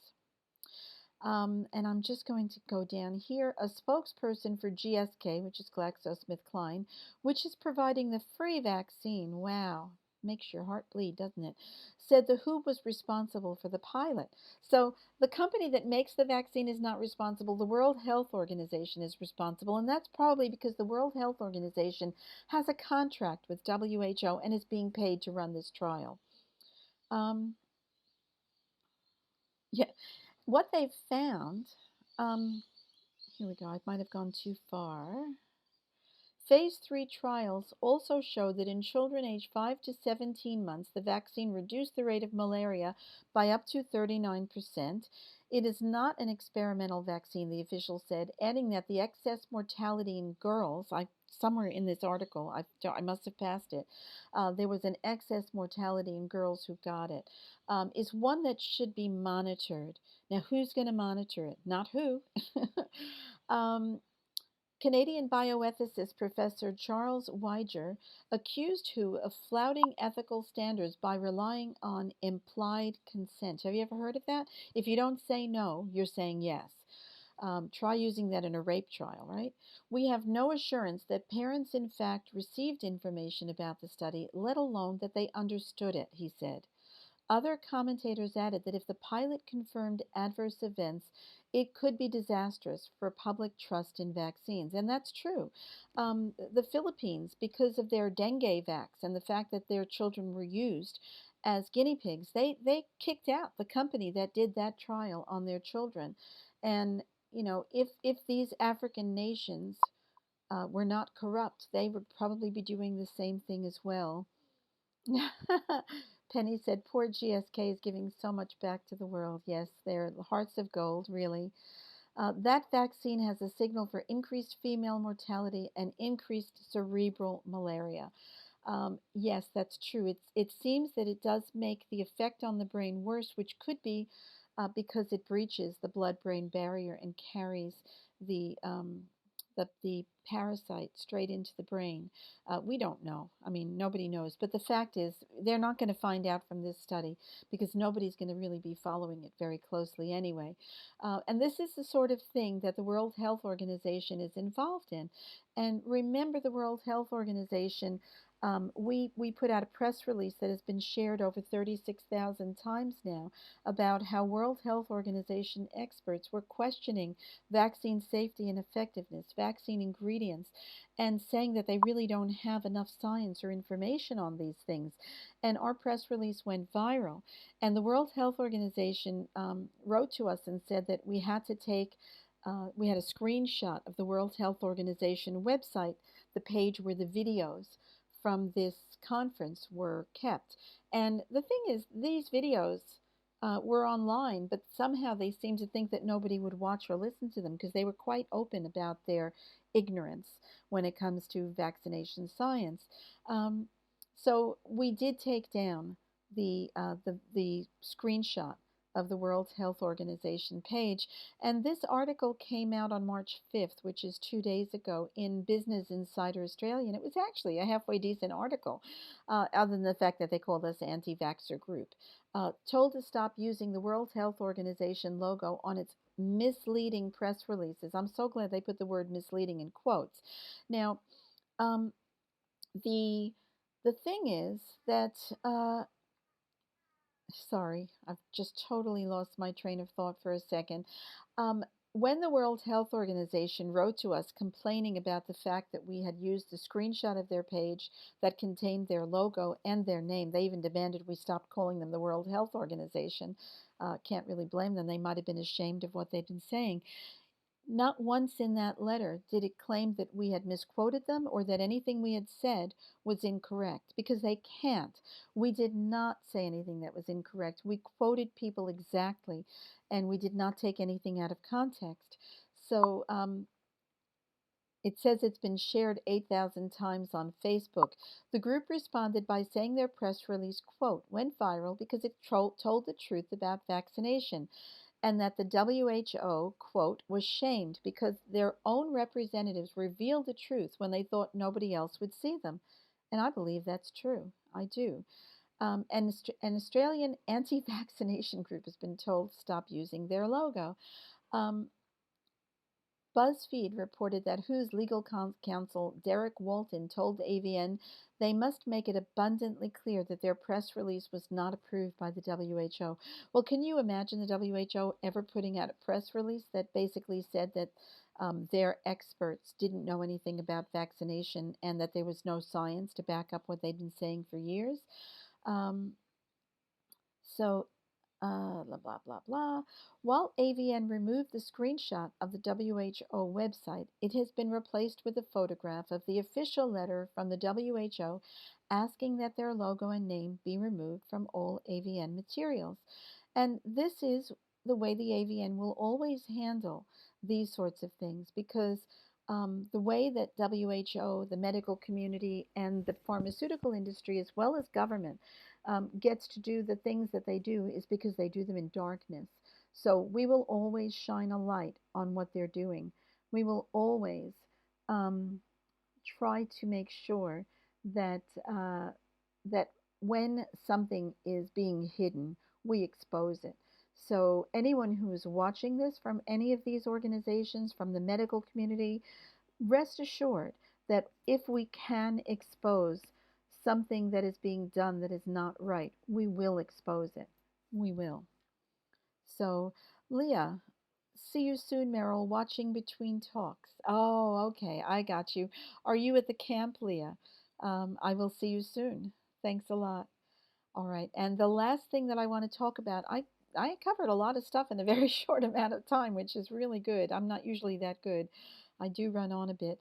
And I'm just going to go down here. A spokesperson for GSK, which is GlaxoSmithKline, which is providing the free vaccine, wow, makes your heart bleed, doesn't it, said the WHO was responsible for the pilot. So the company that makes the vaccine is not responsible. The World Health Organization is responsible, and that's probably because the World Health Organization has a contract with WHO and is being paid to run this trial. Yeah. What they've found, here we go, I might have gone too far. Phase 3 trials also show that in children aged 5 to 17 months, the vaccine reduced the rate of malaria by up to 39%. It is not an experimental vaccine, the official said, adding that the excess mortality in girls, somewhere in this article, I must have passed it, there was an excess mortality in girls who got it, is one that should be monitored. Now, who's going to monitor it? Not who. Canadian bioethicist Professor Charles Weiger accused WHO of flouting ethical standards by relying on implied consent. Have you ever heard of that? If you don't say no, you're saying yes. Try using that in a rape trial, right? We have no assurance that parents in fact received information about the study, let alone that they understood it, he said. Other commentators added that if the pilot confirmed adverse events, it could be disastrous for public trust in vaccines. And that's true. The Philippines, because of their dengue vax and the fact that their children were used as guinea pigs, they kicked out the company that did that trial on their children. And, you know, if these African nations were not corrupt, they would probably be doing the same thing as well. Penny said, poor GSK is giving so much back to the world. Yes, they're hearts of gold, really. That vaccine has a signal for increased female mortality and increased cerebral malaria. Yes, that's true. It seems that it does make the effect on the brain worse, which could be because it breaches the blood-brain barrier and carries the the parasite straight into the brain? We don't know. I mean, nobody knows. But the fact is, they're not going to find out from this study because nobody's going to really be following it very closely anyway. And this is the sort of thing that the World Health Organization is involved in. And remember, the World Health Organization, we put out a press release that has been shared over 36,000 times now about how World Health Organization experts were questioning vaccine safety and effectiveness, vaccine ingredients, and saying that they really don't have enough science or information on these things. And our press release went viral. And the World Health Organization wrote to us and said that we had to we had a screenshot of the World Health Organization website, the page where the videos from this conference were kept. And the thing is, these videos were online, but somehow they seemed to think that nobody would watch or listen to them because they were quite open about their ignorance when it comes to vaccination science. So we did take down the screenshot of the World Health Organization page, and this article came out on March 5th, which is 2 days ago, in Business Insider Australia, and it was actually a halfway decent article, other than the fact that they called us anti-vaxxer group. Told to stop using the World Health Organization logo on its misleading press releases. I'm so glad they put the word misleading in quotes. Now, the thing is that sorry, I've just totally lost my train of thought for a second. When the World Health Organization wrote to us complaining about the fact that we had used a screenshot of their page that contained their logo and their name, they even demanded we stop calling them the World Health Organization. Can't really blame them. They might have been ashamed of what they'd been saying. Not once in that letter did it claim that we had misquoted them or that anything we had said was incorrect, because they can't. We did not say anything that was incorrect. We quoted people exactly, and we did not take anything out of context. So it says it's been shared 8,000 times on Facebook. The group responded by saying their press release, quote, went viral because it told the truth about vaccination, and that the WHO, quote, was shamed because their own representatives revealed the truth when they thought nobody else would see them. And I believe that's true. I do. And an Australian anti-vaccination group has been told to stop using their logo. BuzzFeed reported that WHO's legal counsel, Derek Walton, told AVN they must make it abundantly clear that their press release was not approved by the WHO. Well, can you imagine the WHO ever putting out a press release that basically said that their experts didn't know anything about vaccination and that there was no science to back up what they'd been saying for years? Blah, blah, blah, blah. While AVN removed the screenshot of the WHO website, it has been replaced with a photograph of the official letter from the WHO asking that their logo and name be removed from all AVN materials. And this is the way the AVN will always handle these sorts of things, because the way that WHO, the medical community, and the pharmaceutical industry, as well as government, gets to do the things that they do is because they do them in darkness. So we will always shine a light on what they're doing. We will always try to make sure that that when something is being hidden, we expose it. So anyone who is watching this from any of these organizations, from the medical community, rest assured that if we can expose something that is being done that is not right, we will expose it. We will. So, Leah, see you soon, Meryl, watching between talks. Oh, okay, I got you. Are you at the camp, Leah? I will see you soon. Thanks a lot. All right, and the last thing that I want to talk about, I covered a lot of stuff in a very short amount of time, which is really good. I'm not usually that good. I do run on a bit.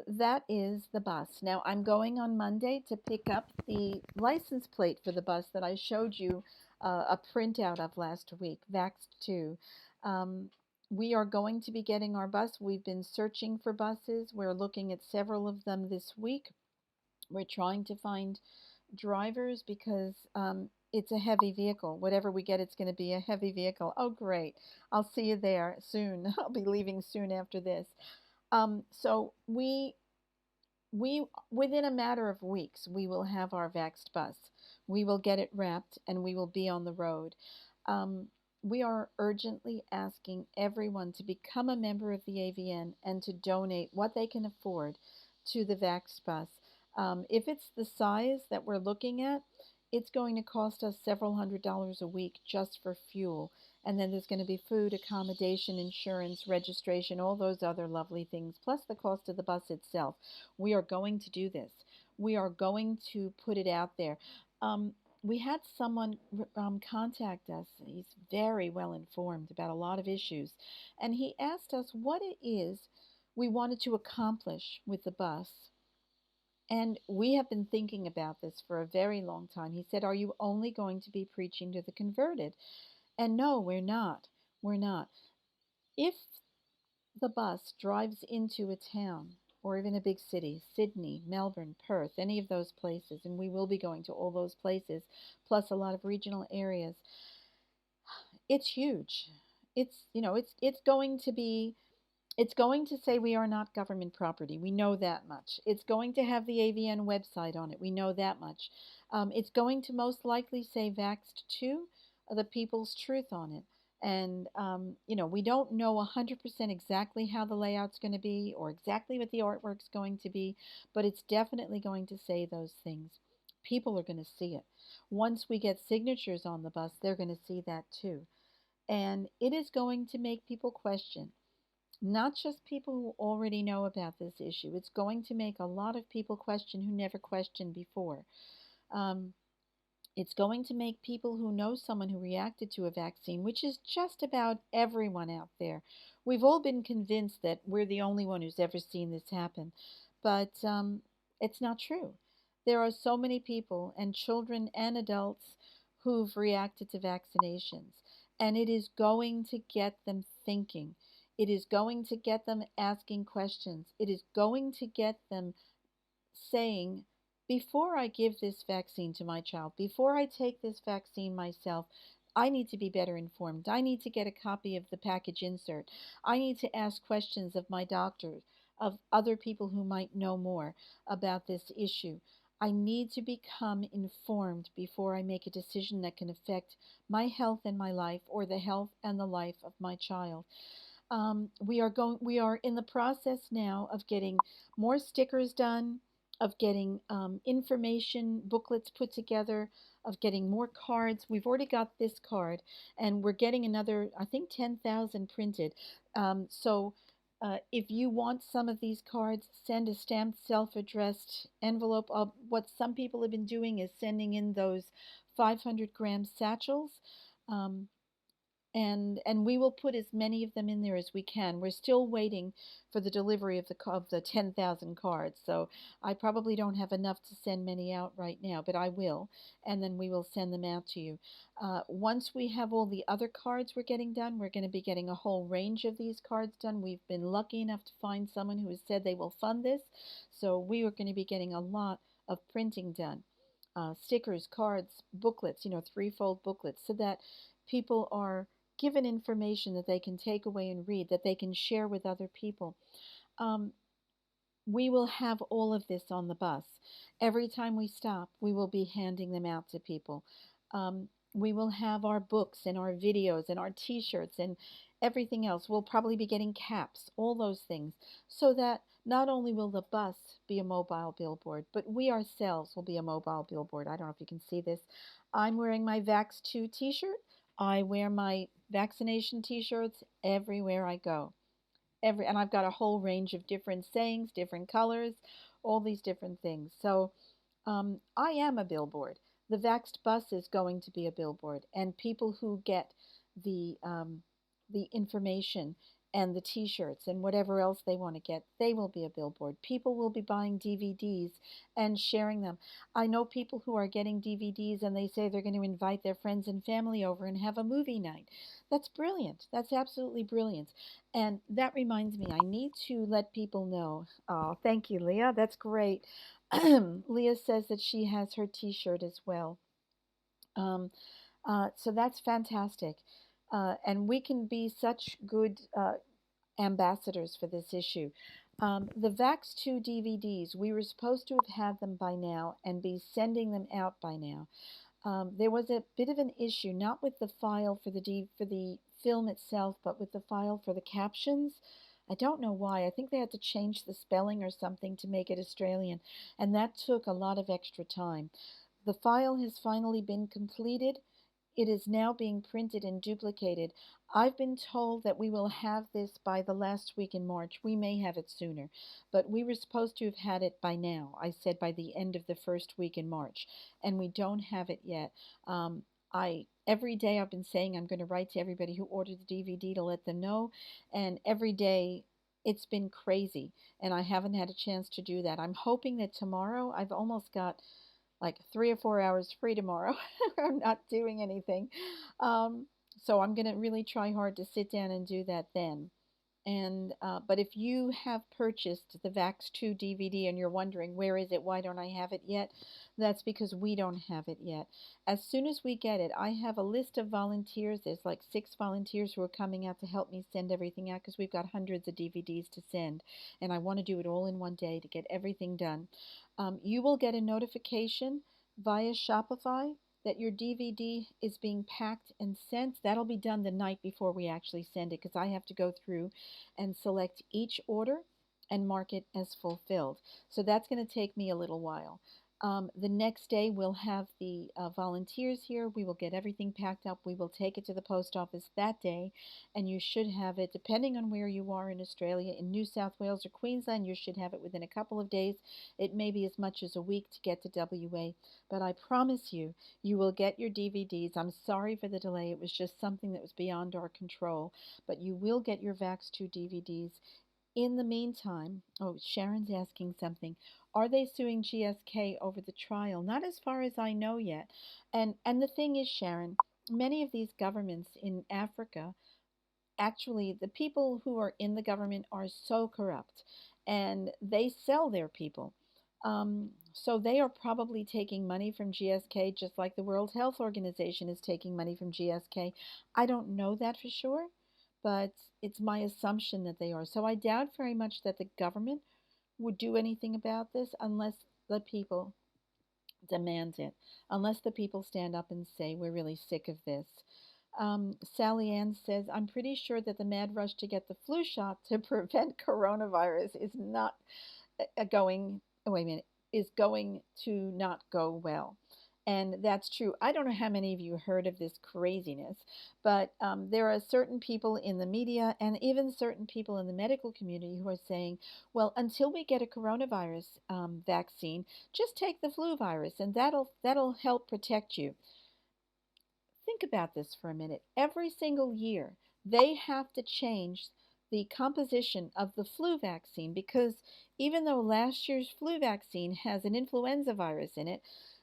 That is the bus. Now, I'm going on Monday to pick up the license plate for the bus that I showed you a printout of last week, Vaxxed 2. We are going to be getting our bus. We've been searching for buses. We're looking at several of them this week. We're trying to find drivers because it's a heavy vehicle. Whatever we get, it's going to be a heavy vehicle. Oh, great. I'll see you there soon. I'll be leaving soon after this. So we within a matter of weeks, we will have our Vaxxed bus. We will get it wrapped and we will be on the road. Um, we are urgently asking everyone to become a member of the AVN and to donate what they can afford to the Vaxxed bus. If it's the size that we're looking at, it's going to cost us several $100s a week just for fuel. And then there's going to be food, accommodation, insurance, registration, all those other lovely things, plus the cost of the bus itself. We are going to do this. We are going to put it out there. We had someone contact us. He's very well informed about a lot of issues. And he asked us what it is we wanted to accomplish with the bus. And we have been thinking about this for a very long time. He said, "Are you only going to be preaching to the converted?" And no, we're not. We're not. If the bus drives into a town or even a big city, Sydney, Melbourne, Perth, any of those places, and we will be going to all those places, plus a lot of regional areas, it's huge. It's going to say we are not government property. We know that much. It's going to have the AVN website on it. We know that much. It's going to most likely say Vaxxed 2, the people's truth on it. And, we don't know 100% exactly how the layout's going to be or exactly what the artwork's going to be, but it's definitely going to say those things. People are going to see it. Once we get signatures on the bus, they're going to see that too. And it is going to make people question. Not just people who already know about this issue. It's going to make a lot of people question who never questioned before. It's going to make people who know someone who reacted to a vaccine, which is just about everyone out there. We've all been convinced that we're the only one who's ever seen this happen, but it's not true. There are so many people, and children and adults, who've reacted to vaccinations, and it is going to get them thinking. It is going to get them asking questions. It is going to get them saying, before I give this vaccine to my child, before I take this vaccine myself, I need to be better informed. I need to get a copy of the package insert. I need to ask questions of my doctor, of other people who might know more about this issue. I need to become informed before I make a decision that can affect my health and my life, or the health and the life of my child. We are in the process now of getting more stickers done, of getting information booklets put together, of getting more cards. We've already got this card, and we're getting another, I think, 10,000 printed. If you want some of these cards, send a stamped self-addressed envelope. What some people have been doing is sending in those 500-gram satchels. And we will put as many of them in there as we can. We're still waiting for the delivery of the 10,000 cards, so I probably don't have enough to send many out right now, but I will, and then we will send them out to you. Once we have all the other cards we're getting done, we're going to be getting a whole range of these cards done. We've been lucky enough to find someone who has said they will fund this, so we are going to be getting a lot of printing done. Stickers, cards, booklets, threefold booklets, so that people are given information that they can take away and read, that they can share with other people. We will have all of this on the bus. Every time we stop, we will be handing them out to people. We will have our books and our videos and our t-shirts and everything else. We'll probably be getting caps, all those things, so that not only will the bus be a mobile billboard, but we ourselves will be a mobile billboard. I don't know if you can see this. I'm wearing my Vaxxed 2 t-shirt. I wear my vaccination t-shirts everywhere I go. And I've got a whole range of different sayings, different colors, all these different things. So I am a billboard. The Vaxxed bus is going to be a billboard, and people who get the information and the t-shirts and whatever else they want to get, they will be a billboard. People will be buying DVDs and sharing them. I know people who are getting DVDs and they say they're going to invite their friends and family over and have a movie night. That's brilliant. That's absolutely brilliant. And that reminds me, I need to let people know. Oh, thank you, Leah. That's great. Leah says that she has her t-shirt as well. So that's fantastic. And we can be such good ambassadors for this issue. The Vaxxed DVDs, we were supposed to have had them by now and be sending them out by now. There was a bit of an issue, not with the file for the film itself, but with the file for the captions. I don't know why. I think they had to change the spelling or something to make it Australian, and that took a lot of extra time. The file has finally been completed. It is now being printed and duplicated. I've been told that we will have this by the last week in March. We may have it sooner, but we were supposed to have had it by now. I said by the end of the first week in March, and we don't have it yet. Every day I've been saying I'm going to write to everybody who ordered the DVD to let them know, and every day it's been crazy, and I haven't had a chance to do that. I'm hoping that tomorrow, I've almost got like 3 or 4 hours free tomorrow. I'm not doing anything. So I'm going to really try hard to sit down and do that then. And but if you have purchased the Vaxxed DVD and you're wondering where is it, why don't I have it yet, that's because we don't have it yet. As soon as we get it, I have a list of volunteers. There's like 6 volunteers who are coming out to help me send everything out because we've got hundreds of DVDs to send, and I want to do it all in one day to get everything done. You will get a notification via Shopify that your DVD is being packed and sent. That'll be done the night before we actually send it because I have to go through and select each order and mark it as fulfilled. So that's going to take me a little while. The next day we'll have the volunteers here. We will get everything packed up. We will take it to the post office that day, and you should have it, depending on where you are in Australia, in New South Wales or Queensland, you should have it within a couple of days. It may be as much as a week to get to WA, but I promise you, you will get your DVDs. I'm sorry for the delay. It was just something that was beyond our control, but you will get your Vaxxed DVDs. In the meantime, oh, Sharon's asking something. Are they suing GSK over the trial? Not as far as I know yet. And the thing is, Sharon, many of these governments in Africa, actually, the people who are in the government are so corrupt, and they sell their people. So they are probably taking money from GSK, just like the World Health Organization is taking money from GSK. I don't know that for sure, but it's my assumption that they are. So I doubt very much that the government would do anything about this unless the people demand it, unless the people stand up and say, we're really sick of this. Sally Ann says, I'm pretty sure that the mad rush to get the flu shot to prevent coronavirus is not going, oh, wait a minute, is going to not go well. And that's true. I don't know how many of you heard of this craziness, but there are certain people in the media and even certain people in the medical community who are saying, well, until we get a coronavirus vaccine, just take the flu virus and that'll help protect you. Think about this for a minute. Every single year, they have to change the composition of the flu vaccine because even though last year's flu vaccine has an influenza virus in it,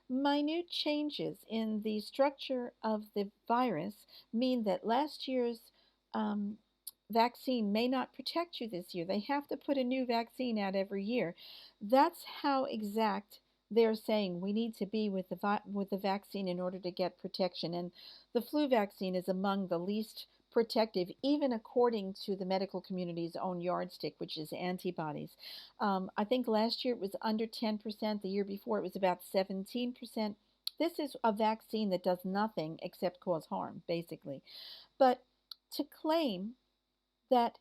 minute changes in the structure of the virus mean that last year's vaccine may not protect you this year. They have to put a new vaccine out every year. That's how exact they're saying we need to be with the vaccine in order to get protection. And the flu vaccine is among the least protective, even according to the medical community's own yardstick, which is antibodies. I think last year it was under 10%. The year before it was about 17%. This is a vaccine that does nothing except cause harm, basically. But to claim that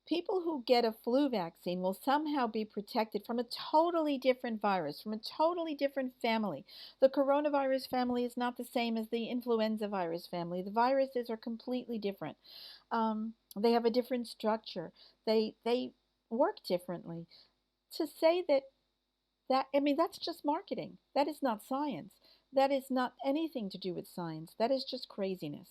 people who get a flu vaccine will somehow be protected from a totally different virus, from a totally different family. The coronavirus family is not the same as the influenza virus family. The viruses are completely different. They have a different structure. They work differently. To say that, I mean, that's just marketing. That is not science. That is not anything to do with science. That is just craziness.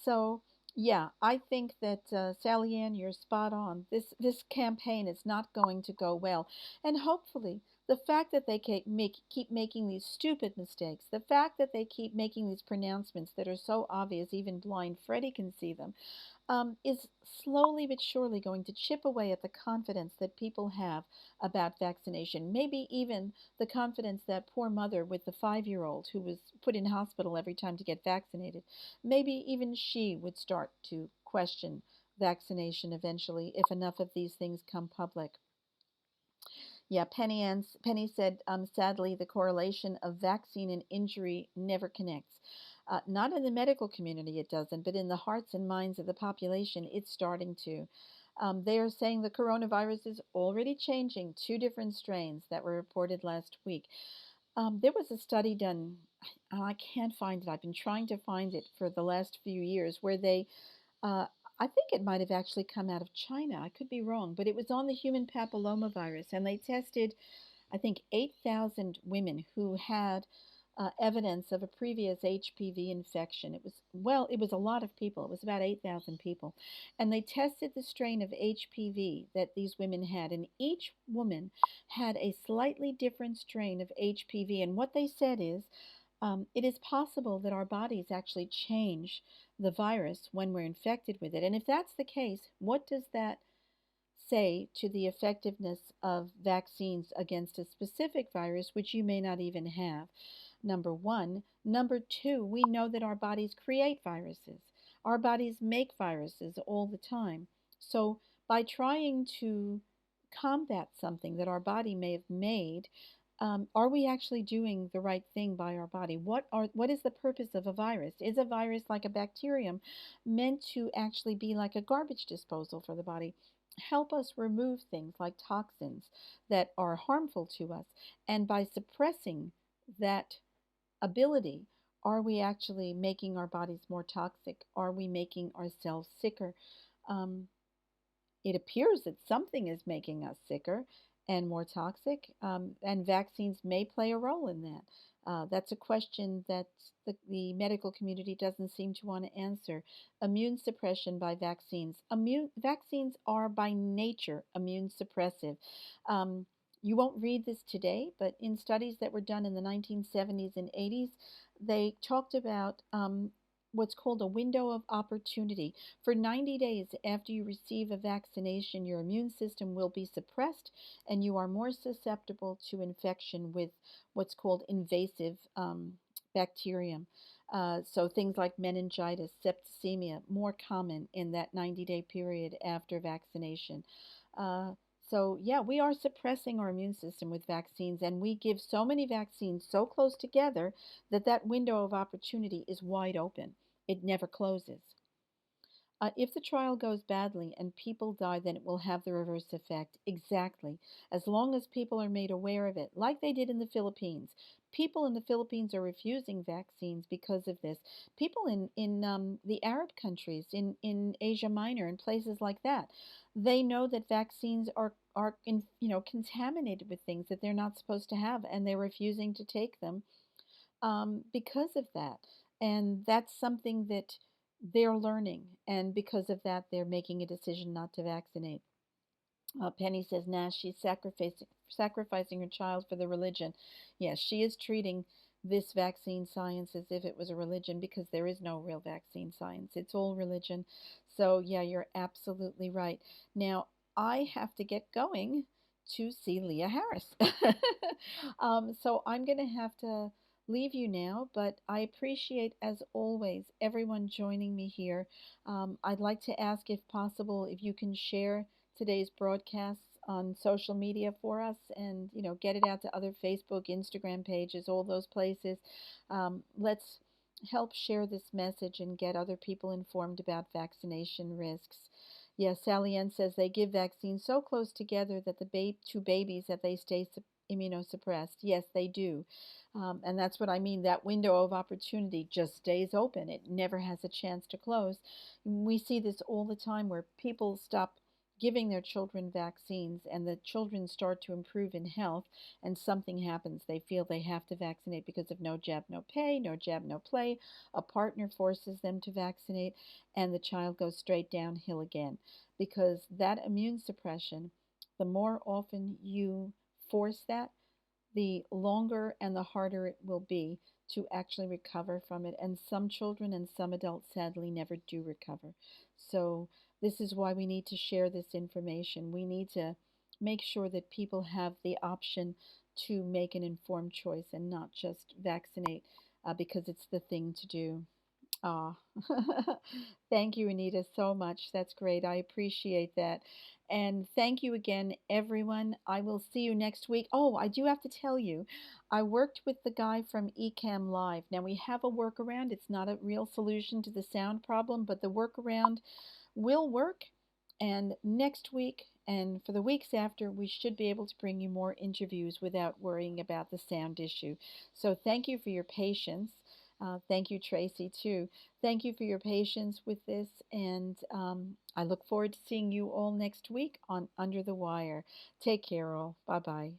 So, yeah, I think that Sally Ann, you're spot on. This campaign is not going to go well. And hopefully, the fact that they keep making these stupid mistakes, the fact that they keep making these pronouncements that are so obvious, even blind Freddie can see them, is slowly but surely going to chip away at the confidence that people have about vaccination. Maybe even the confidence that poor mother with the 5-year-old who was put in hospital every time to get vaccinated, maybe even she would start to question vaccination eventually if enough of these things come public. Yeah, Penny said, sadly, the correlation of vaccine and injury never connects. Not in the medical community, it doesn't, but in the hearts and minds of the population, it's starting to. They are saying the coronavirus is already changing. Two different strains that were reported last week. There was a study done, I can't find it. I've been trying to find it for the last few years, where they uh, I think it might have actually come out of China. I could be wrong, but it was on the human papillomavirus, and they tested, I think, 8,000 women who had evidence of a previous HPV infection. It was a lot of people. It was about 8,000 people. And they tested the strain of HPV that these women had, and each woman had a slightly different strain of HPV. And what they said is, it is possible that our bodies actually change the virus when we're infected with it. And if that's the case, what does that say to the effectiveness of vaccines against a specific virus, which you may not even have? Number one. Number two, we know that our bodies create viruses. Our bodies make viruses all the time. So by trying to combat something that our body may have made, are we actually doing the right thing by our body? What is the purpose of a virus? Is a virus, like a bacterium, meant to actually be like a garbage disposal for the body? Help us remove things like toxins that are harmful to us. And by suppressing that ability, are we actually making our bodies more toxic? Are we making ourselves sicker? Um, it appears that something is making us sicker and more toxic, and vaccines may play a role in that. That's a question that the medical community doesn't seem to want to answer. Immune suppression by vaccines. Vaccines are by nature immune suppressive. Um, you won't read this today, but in studies that were done in the 1970s and 80s, they talked about what's called a window of opportunity. For 90 days after you receive a vaccination, your immune system will be suppressed and you are more susceptible to infection with what's called invasive bacterium. So things like meningitis, septicemia, more common in that 90-day period after vaccination. So yeah, we are suppressing our immune system with vaccines, and we give so many vaccines so close together that that window of opportunity is wide open. It never closes. If the trial goes badly and people die, then it will have the reverse effect. Exactly. As long as people are made aware of it, like they did in the Philippines. People in the Philippines are refusing vaccines because of this. People in the Arab countries, in Asia Minor, and places like that, they know that vaccines are contaminated with things that they're not supposed to have, and they're refusing to take them because of that. And that's something that they're learning. And because of that, they're making a decision not to vaccinate. Penny says, Nash, she's sacrificing her child for the religion. Yes, she is treating this vaccine science as if it was a religion, because there is no real vaccine science. It's all religion. So, yeah, you're absolutely right. Now, I have to get going to see Leah Harris. So I'm going to have to leave you now, but I appreciate, as always, everyone joining me here. I'd like to ask, if possible, if you can share today's broadcasts on social media for us, and get it out to other Facebook, Instagram pages, all those places. Let's help share this message and get other people informed about vaccination risks. Yes, Sally Ann says they give vaccines so close together that two babies, that they stay immunosuppressed. Yes, they do. And that's what I mean. That window of opportunity just stays open. It never has a chance to close. We see this all the time, where people stop giving their children vaccines and the children start to improve in health, and something happens. They feel they have to vaccinate because of no jab, no pay, no jab, no play. A partner forces them to vaccinate, and the child goes straight downhill again, because that immune suppression, the more often you force that, the longer and the harder it will be to actually recover from it. And some children and some adults sadly never do recover. So this is why we need to share this information. We need to make sure that people have the option to make an informed choice and not just vaccinate because it's the thing to do. Ah, thank you, Anita, so much. That's great. I appreciate that. And thank you again, everyone. I will see you next week. Oh, I do have to tell you, I worked with the guy from Ecamm Live. Now, we have a workaround. It's not a real solution to the sound problem, but the workaround will work. And next week and for the weeks after, we should be able to bring you more interviews without worrying about the sound issue. So thank you for your patience. Thank you, Tracy, too. Thank you for your patience with this, and I look forward to seeing you all next week on Under the Wire. Take care, all. Bye-bye.